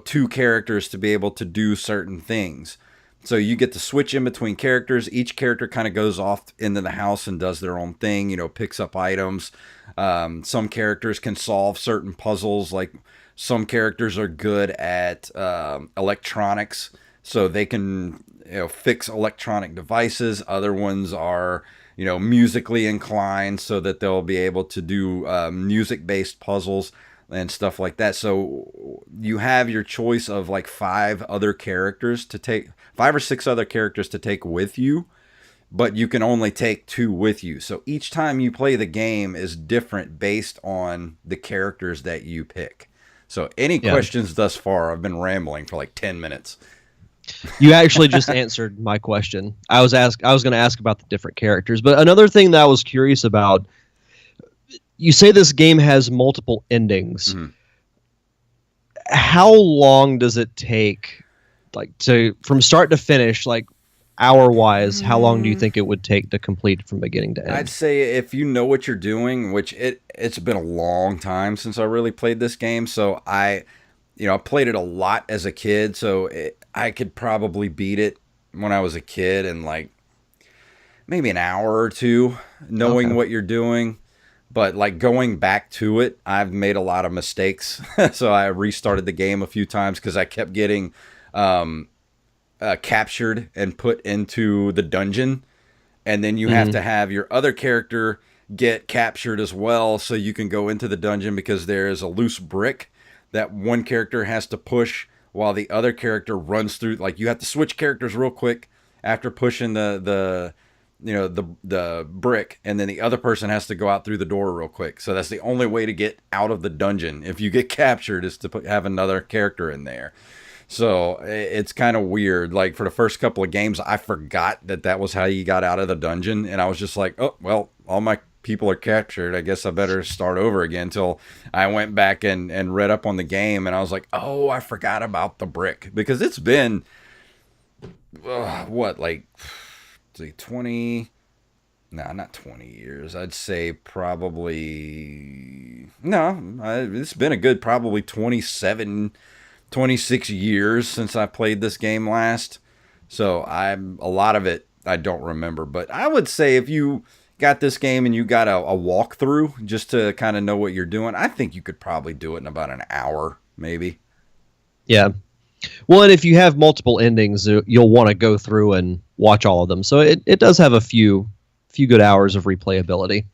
two characters to be able to do certain things. So you get to switch in between characters. Each character kind of goes off into the house and does their own thing, picks up items. Some characters can solve certain puzzles, like some characters are good at electronics, so they can fix electronic devices. Other ones are musically inclined, so that they'll be able to do music-based puzzles and stuff like that. So you have your choice of like 5 or 6 other characters to take with you, but you can only take 2 with you. So each time you play the game is different based on the characters that you pick. So any questions thus far? I've been rambling for like 10 minutes. You actually just answered my question. I was going to ask about the different characters, but another thing that I was curious about, you say this game has multiple endings. Mm-hmm. How long does it take like to from start to finish, like hour wise, how long do you think it would take to complete from beginning to I'd end? say if you know what you're doing, which it's been a long time since I really played this game, so I played it a lot as a kid, so I could probably beat it when I was a kid in like maybe an hour or two, knowing Okay. what you're doing. But like going back to it, I've made a lot of mistakes, so I restarted the game a few times because I kept getting um, captured and put into the dungeon, and then you have Hmm. to have your other character get captured as well so you can go into the dungeon because there is a loose brick that one character has to push while the other character runs through. Like you have to switch characters real quick after pushing the brick, and then the other person has to go out through the door real quick. So that's the only way to get out of the dungeon if you get captured, is to have another character in there. So it's kind of weird. Like for the first couple of games, I forgot that was how you got out of the dungeon, and I was just like, oh well, all my people are captured. I guess I better start over again. Until I went back and read up on the game, and I was like, oh, I forgot about the brick because it's been what, like, say 20. No, not 20 years. I'd say probably no. It's been a good probably 26 years since I played this game last. So I'm a lot of it I don't remember. But I would say if you got this game and you got a walkthrough just to kind of know what you're doing, I think you could probably do it in about an hour, maybe. Yeah. Well, and if you have multiple endings, you'll want to go through and watch all of them. So it does have a few good hours of replayability.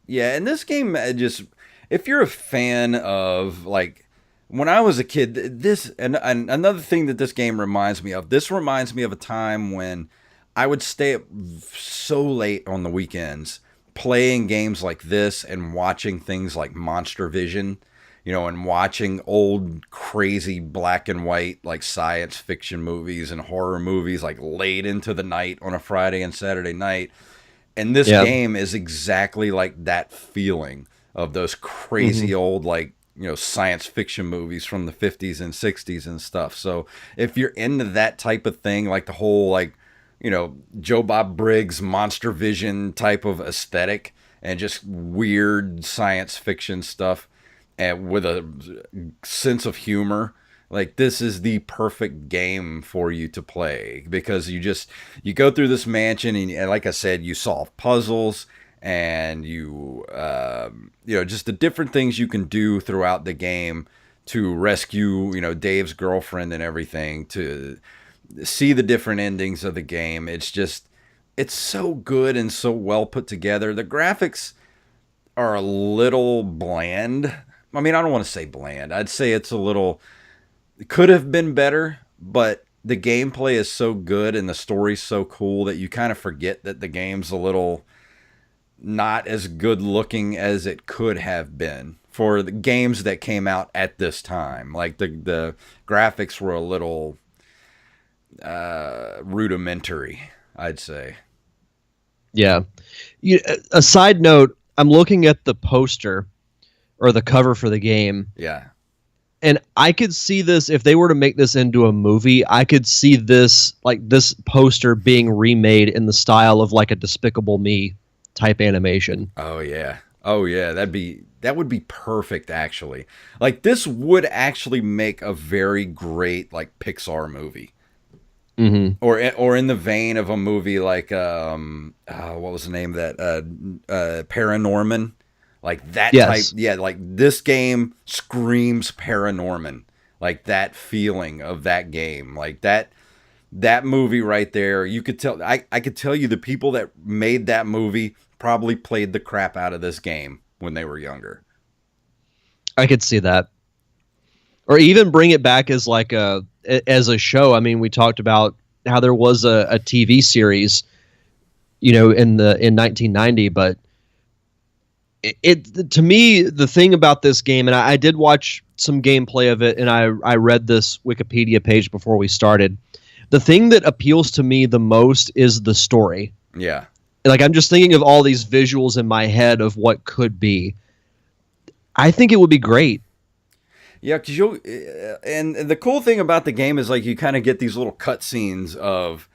Yeah, and this game just, if you're a fan of like when I was a kid, this and another thing that this game reminds me of. This reminds me of a time when I would stay up so late on the weekends playing games like this and watching things like Monster Vision, and watching old crazy black and white like science fiction movies and horror movies like late into the night on a Friday and Saturday night. And this Yeah. game is exactly like that feeling of those Hmm. crazy old, like, science fiction movies from the 50s and 60s and stuff. So if you're into that type of thing, like the whole, like, Joe Bob Briggs Monster Vision type of aesthetic and just weird science fiction stuff and with a sense of humor, like this is the perfect game for you to play because you go through this mansion and like I said, you solve puzzles and just the different things you can do throughout the game to rescue Dave's girlfriend and everything, to see the different endings of the game. It's so good and so well put together. The graphics are a little bland. I mean, I don't want to say bland. I'd say it's a little, it could have been better, but the gameplay is so good and the story's so cool that you kind of forget that the game's a little not as good looking as it could have been for the games that came out at this time. Like the graphics were a little rudimentary, I'd say. Yeah. A side note, I'm looking at the poster or the cover for the game, Yeah. and I could see this if they were to make this into a movie. I could see this poster being remade in the style of like a Despicable Me type animation. Oh yeah. Oh yeah, that would be perfect actually. Like this would actually make a very great like Pixar movie. Hmm. Or in the vein of a movie like what was the name of that Paranorman, like that type. Yes. Yeah, like this game screams Paranorman, like that feeling of that game, like that movie right there. You could tell, I could tell you the people that made that movie probably played the crap out of this game when they were younger. I could see that. Or even bring it back as like a show. I mean, we talked about how there was a TV series, in 1990, but it to me, the thing about this game, and I did watch some gameplay of it, and I read this Wikipedia page before we started. The thing that appeals to me the most is the story. Yeah. Like, I'm just thinking of all these visuals in my head of what could be. I think it would be great. Yeah, because you'll, and the cool thing about the game is like you kind of get these little cutscenes of,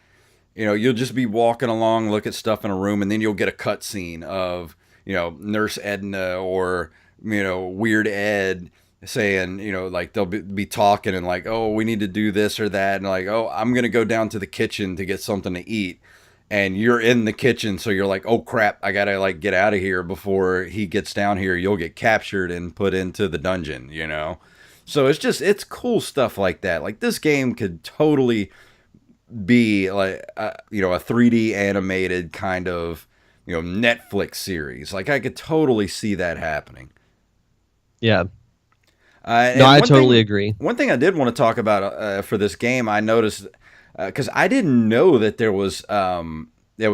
you'll just be walking along, look at stuff in a room, and then you'll get a cutscene of, Nurse Edna or, Weird Ed saying, like they'll be talking and like, oh, we need to do this or that. And like, oh, I'm going to go down to the kitchen to get something to eat. And you're in the kitchen. So you're like, oh crap, I got to like get out of here before he gets down here. You'll get captured and put into the dungeon. So it's cool stuff like that. Like this game could totally be like, a 3D animated kind of, Netflix series. Like I could totally see that happening. Yeah. No, I totally agree. One thing I did want to talk about for this game, I noticed because I didn't know that there was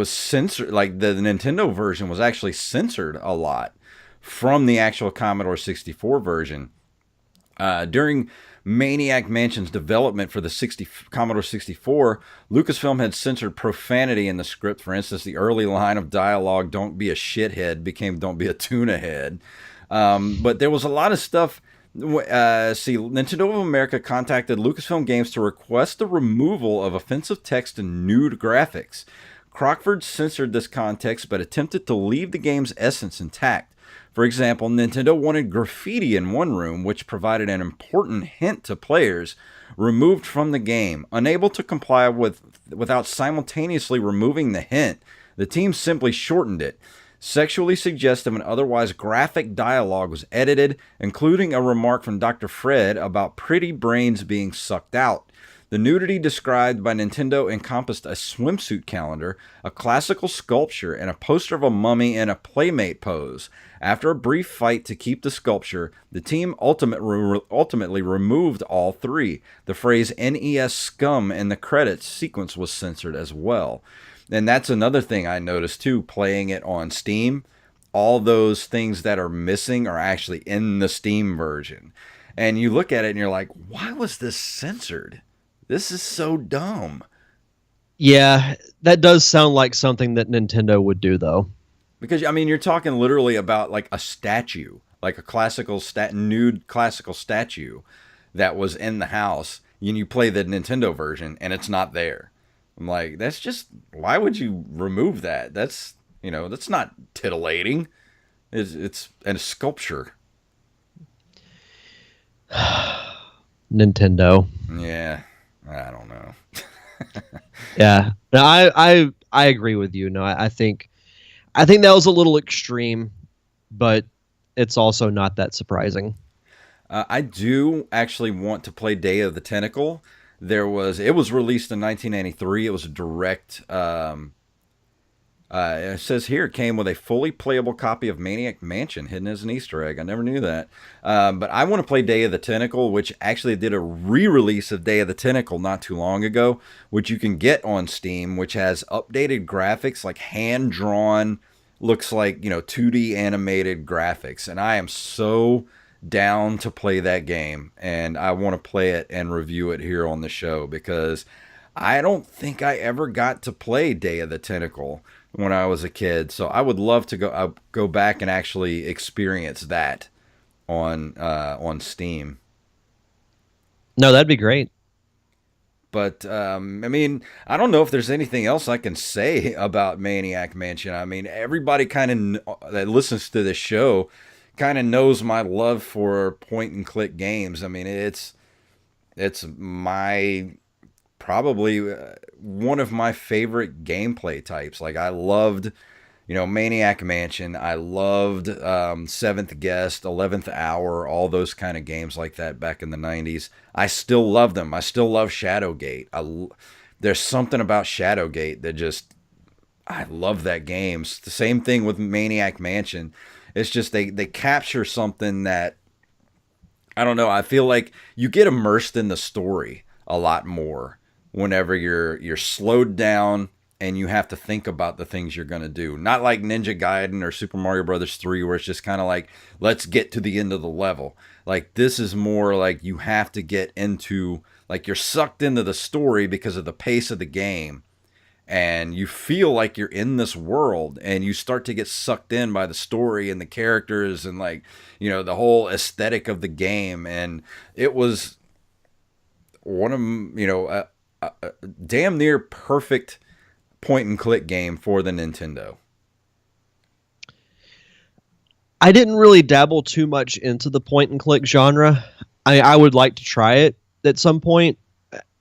censored, like the Nintendo version was actually censored a lot from the actual Commodore 64 version. During Maniac Mansion's development for the Commodore 64, Lucasfilm had censored profanity in the script. For instance, the early line of dialogue, "Don't be a shithead," became "Don't be a tuna head." But there was a lot of stuff. Nintendo of America contacted Lucasfilm Games to request the removal of offensive text and nude graphics. Crockford censored this context, but attempted to leave the game's essence intact. For example, Nintendo wanted graffiti in one room, which provided an important hint to players, removed from the game. Unable to comply without simultaneously removing the hint, the team simply shortened it. Sexually suggestive and otherwise graphic dialogue was edited, including a remark from Dr. Fred about pretty brains being sucked out. The nudity described by Nintendo encompassed a swimsuit calendar, a classical sculpture, and a poster of a mummy in a playmate pose. After a brief fight to keep the sculpture, the team ultimately removed all three. The phrase "NES scum" in the credits sequence was censored as well. And that's another thing I noticed too, playing it on Steam. All those things that are missing are actually in the Steam version. And you look at it and you're like, why was this censored? This is so dumb. Yeah, that does sound like something that Nintendo would do, though. Because, I mean, you're talking literally about like a statue, like a nude classical statue that was in the house. And you play the Nintendo version and it's not there. I'm like, that's just, why would you remove that? That's not titillating. It's a sculpture. Nintendo. Yeah, I don't know. Yeah, no, I agree with you. No, I think that was a little extreme, but it's also not that surprising. I do actually want to play Day of the Tentacle. It was released in 1993. It was a direct. It says here it came with a fully playable copy of Maniac Mansion hidden as an Easter egg. I never knew that. But I want to play Day of the Tentacle, which actually did a re-release of Day of the Tentacle not too long ago, which you can get on Steam, which has updated graphics, like hand-drawn, looks like, 2D animated graphics. And I am so down to play that game, and I want to play it and review it here on the show, because I don't think I ever got to play Day of the Tentacle when I was a kid. So I would love to go back and actually experience that on Steam. No, that'd be great. But I mean, I don't know if there's anything else I can say about Maniac Mansion. I mean, everybody kind of that listens to this show kind of knows my love for point and click games. I mean, it's my probably one of my favorite gameplay types. Like I loved, Maniac Mansion. I loved Seventh Guest, 11th Hour, all those kind of games like that back in the 90s. I still love them. I still love Shadowgate. There's something about Shadowgate that I love that game. It's the same thing with Maniac Mansion. It's just they capture something that, I don't know, I feel like you get immersed in the story a lot more whenever you're slowed down and you have to think about the things you're going to do. Not like Ninja Gaiden or Super Mario Brothers 3 where it's just kind of like, let's get to the end of the level. Like this is more like you have to get into, like you're sucked into the story because of the pace of the game. and you feel like you're in this world, and you start to get sucked in by the story and the characters and, like, you know, the whole aesthetic of the game. And it was one of, you know, a damn near perfect point and click game for the Nintendo. I didn't really dabble too much into the point and click genre. I would like to try it at some point.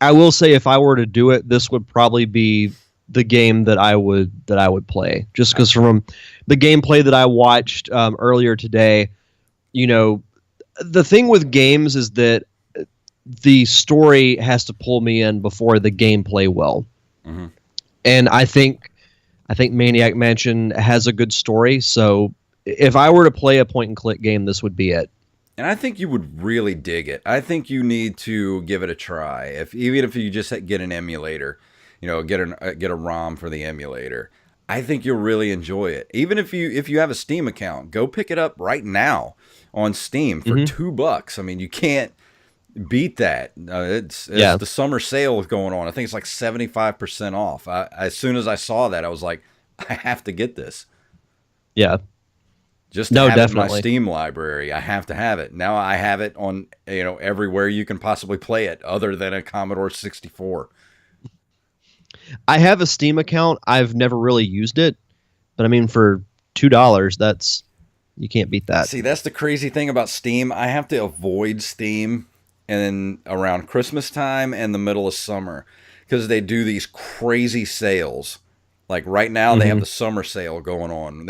I will say, if I were to do it, this would probably be the game that I would play, just because from the gameplay that I watched earlier today, you know, the thing with games is that the story has to pull me in before the gameplay will. Mm-hmm. And I think Maniac Mansion has a good story. So if I were to play a point and click game, this would be it. And I think you would really dig it. I think you need to give it a try. Even if you just get an emulator, you know, get a ROM for the emulator, I think you'll really enjoy it. Even if you have a Steam account, go pick it up right now on Steam for $2. I mean, you can't beat that. It's the summer sale going on. I think it's like 75% off. As soon as I saw that, I was like, I have to get this. Yeah. Just to have it in my Steam library, I have to have it. Now I have it on, you know, everywhere you can possibly play it, other than a Commodore 64. I have a Steam account. I've never really used it, but I mean, for $2, you can't beat that. See, that's the crazy thing about Steam. I have to avoid Steam and around Christmas time and the middle of summer, because they do these crazy sales. Like right now, they have the summer sale going on.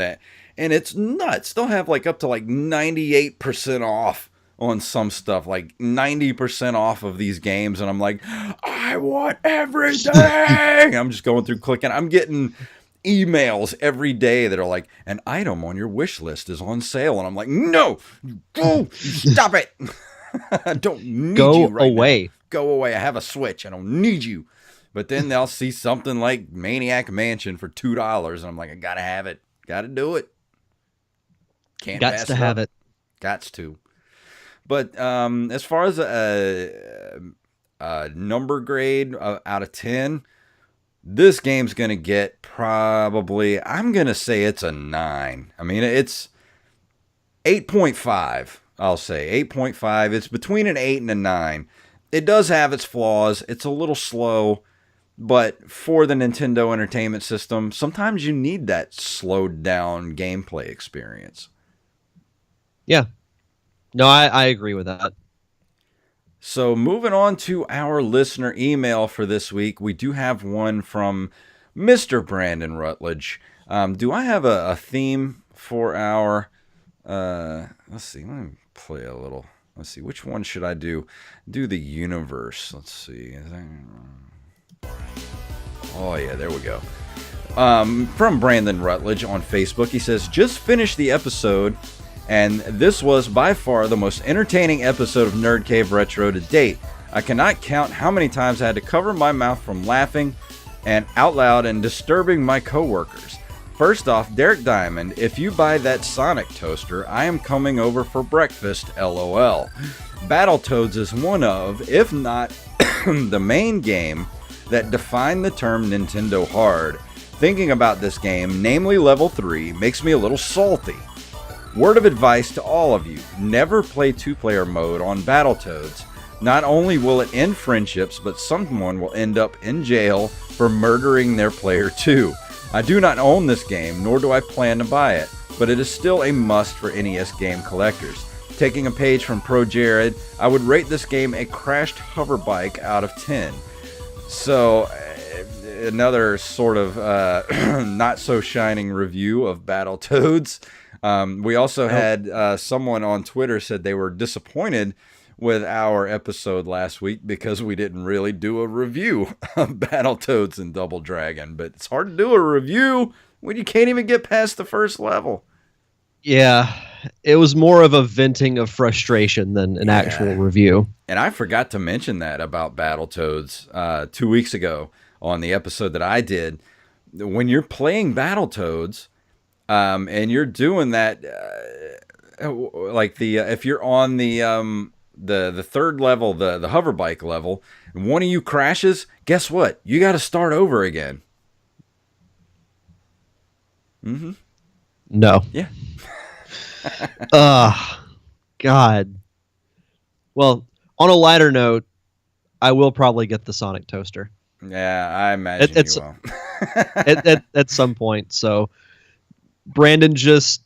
And it's nuts. They'll have like up to like 98% off on some stuff, like 90% off of these games. And I'm like, I want everything. I'm just going through clicking. I'm getting emails every day that are like, an item on your wish list is on sale. And I'm like, no, go, stop it. I don't need you right now. Go away. I have a Switch. I don't need you. But then they'll see something like Maniac Mansion for $2. And I'm like, I got to have it. Got to do it. Can't pass to have it. Gots to. But as far as a number grade out of 10, this game's going to get probably, I'm going to say it's a 9. I mean, it's 8.5, I'll say. 8.5. It's between an 8 and a 9. It does have its flaws. It's a little slow. But for the Nintendo Entertainment System, sometimes you need that slowed down gameplay experience. Yeah. No, I agree with that. So moving on to our listener email for this week, we do have one from Mr. Brandon Rutledge. Do I have a theme for our... let's see, let me play a little. Let's see, which one should I do? Do the universe. Let's see. Oh, yeah, there we go. From Brandon Rutledge on Facebook, he says, just finished the episode, and this was by far the most entertaining episode of Nerd Cave Retro to date. I cannot count how many times I had to cover my mouth from laughing and out loud and disturbing my coworkers. First off, Derek Diamond, if you buy that Sonic toaster, I am coming over for breakfast, LOL. Battletoads is one of, if not the main game that defined the term Nintendo hard. Thinking about this game, namely level 3, makes me a little salty. Word of advice to all of you, never play 2-player mode on Battletoads. Not only will it end friendships, but someone will end up in jail for murdering their player 2. I do not own this game, nor do I plan to buy it, but it is still a must for NES game collectors. Taking a page from Pro Jared, I would rate this game a crashed hoverbike out of 10. So, another sort of not so shining review of Battletoads. We also had someone on Twitter said they were disappointed with our episode last week because we didn't really do a review of Battletoads and Double Dragon. But it's hard to do a review when you can't even get past the first level. Yeah, it was more of a venting of frustration than an actual review. And I forgot to mention that about Battletoads 2 weeks ago on the episode that I did. When you're playing Battletoads, and you're doing that, like if you're on the third level, the hoverbike level, and one of you crashes, guess what? You got to start over again. Mm-hmm. No. Yeah. God. Well, on a lighter note, I will probably get the Sonic toaster Yeah, I imagine it's you will. at some point. So, Brandon, just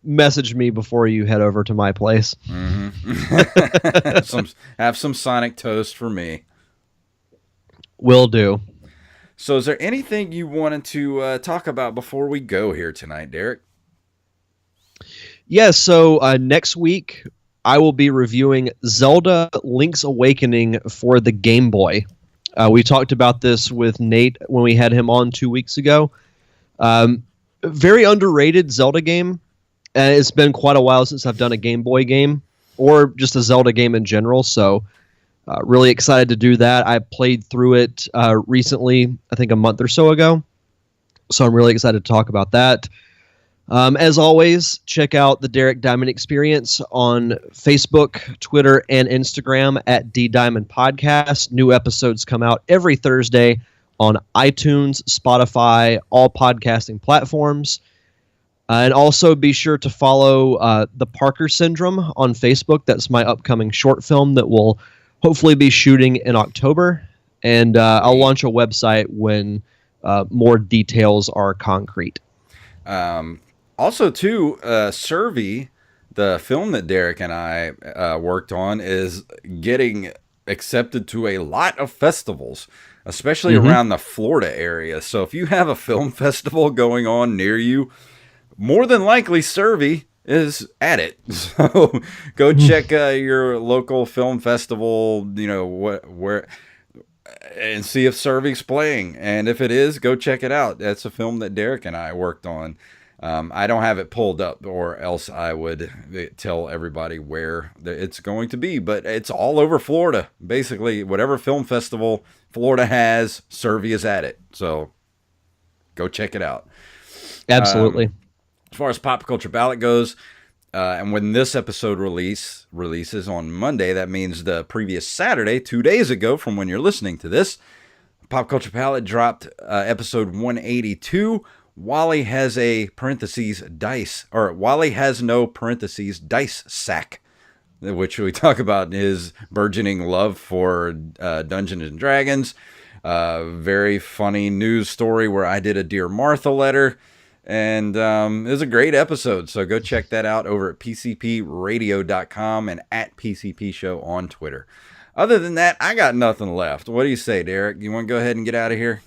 message me before you head over to my place. Mm-hmm. Have some Sonic toast for me. Will do. So, is there anything you wanted to talk about before we go here tonight, Derek? Yeah, so next week I will be reviewing Zelda Link's Awakening for the Game Boy. We talked about this with Nate when we had him on 2 weeks ago. Very underrated Zelda game. It's been quite a while since I've done a Game Boy game or just a Zelda game in general, so really excited to do that. I played through it recently, I think a month or so ago, so I'm really excited to talk about that. As always, check out the Derek Diamond Experience on Facebook, Twitter, and Instagram at D Diamond Podcast. New episodes come out every Thursday on iTunes, Spotify, all podcasting platforms. And also be sure to follow The Parker Syndrome on Facebook. That's my upcoming short film that will hopefully be shooting in October. And I'll launch a website when more details are concrete. Also, too, Survey, the film that Derek and I worked on, is getting accepted to a lot of festivals, especially around the Florida area. So if you have a film festival going on near you, more than likely Survey is at it. So go check your local film festival, where, and see if Survey's playing. And if it is, go check it out. That's a film that Derek and I worked on. I don't have it pulled up, or else I would tell everybody where it's going to be. But it's all over Florida. Basically, whatever film festival Florida has, Survey is at it. So go check it out. Absolutely. As far as Pop Culture Ballot goes, and when this episode releases on Monday, that means the previous Saturday, 2 days ago from when you're listening to this, Pop Culture Ballot dropped episode 182. Wally has a parentheses dice, or Wally has no parentheses dice sack, which we talk about his burgeoning love for Dungeons and Dragons. Very funny news story where I did a Dear Martha letter, and it was a great episode. So go check that out over at pcpradio.com and at PCP Show on Twitter. Other than that, I got nothing left. What do you say, Derek? You want to go ahead and get out of here?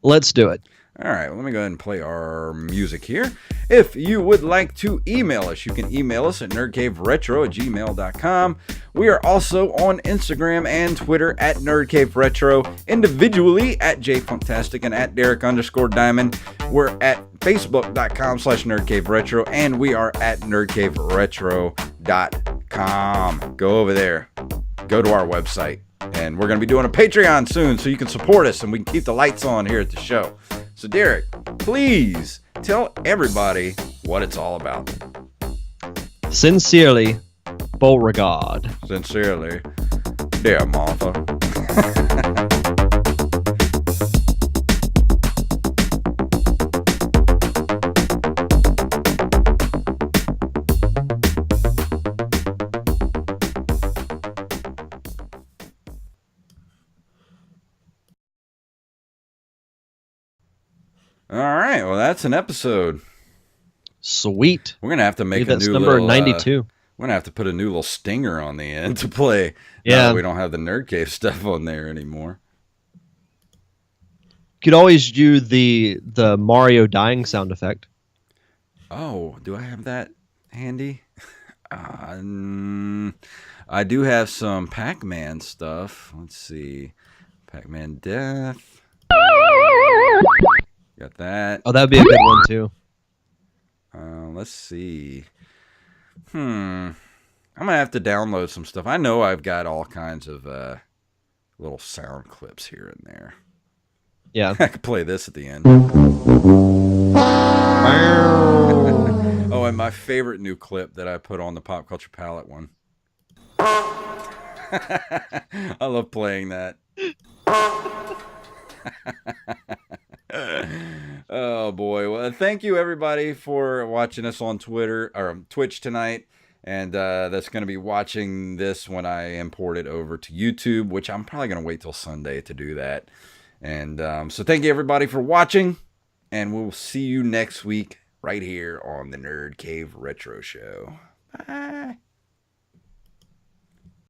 Let's do it. All right, let me go ahead and play our music here. If you would like to email us, you can email us at nerdcaveretro@gmail.com. We are also on Instagram and Twitter at nerdcaveretro, individually at jfunktastic and at Derek_Diamond. We're at facebook.com/nerdcaveretro, and we are at nerdcaveretro.com. Go over there. Go to our website. And we're going to be doing a Patreon soon, so you can support us and we can keep the lights on here at the show. So, Derek, please tell everybody what it's all about. Sincerely, Beauregard. Sincerely, dear Martha. All right, well, that's an episode. Sweet. We're gonna have to make a That's new number little 92. we're gonna have to put a new little stinger on the end to play. Yeah, now that we don't have the Nerd Cave stuff on there anymore. Could always do the Mario dying sound effect. Oh, do I have that handy? I do have some Pac-Man stuff. Let's see, Pac-Man Death. Got that. Oh, that'd be a good one too. Let's see. I'm gonna have to download some stuff. I know I've got all kinds of little sound clips here and there. Yeah. I could play this at the end. Oh, and my favorite new clip that I put on the Pop Culture Palette one. I love playing that. Oh boy. Well, thank you everybody for watching us on Twitter or Twitch tonight. And that's going to be watching this when I import it over to YouTube, which I'm probably going to wait till Sunday to do that. And so thank you everybody for watching. And we'll see you next week right here on the Nerd Cave Retro Show. Bye.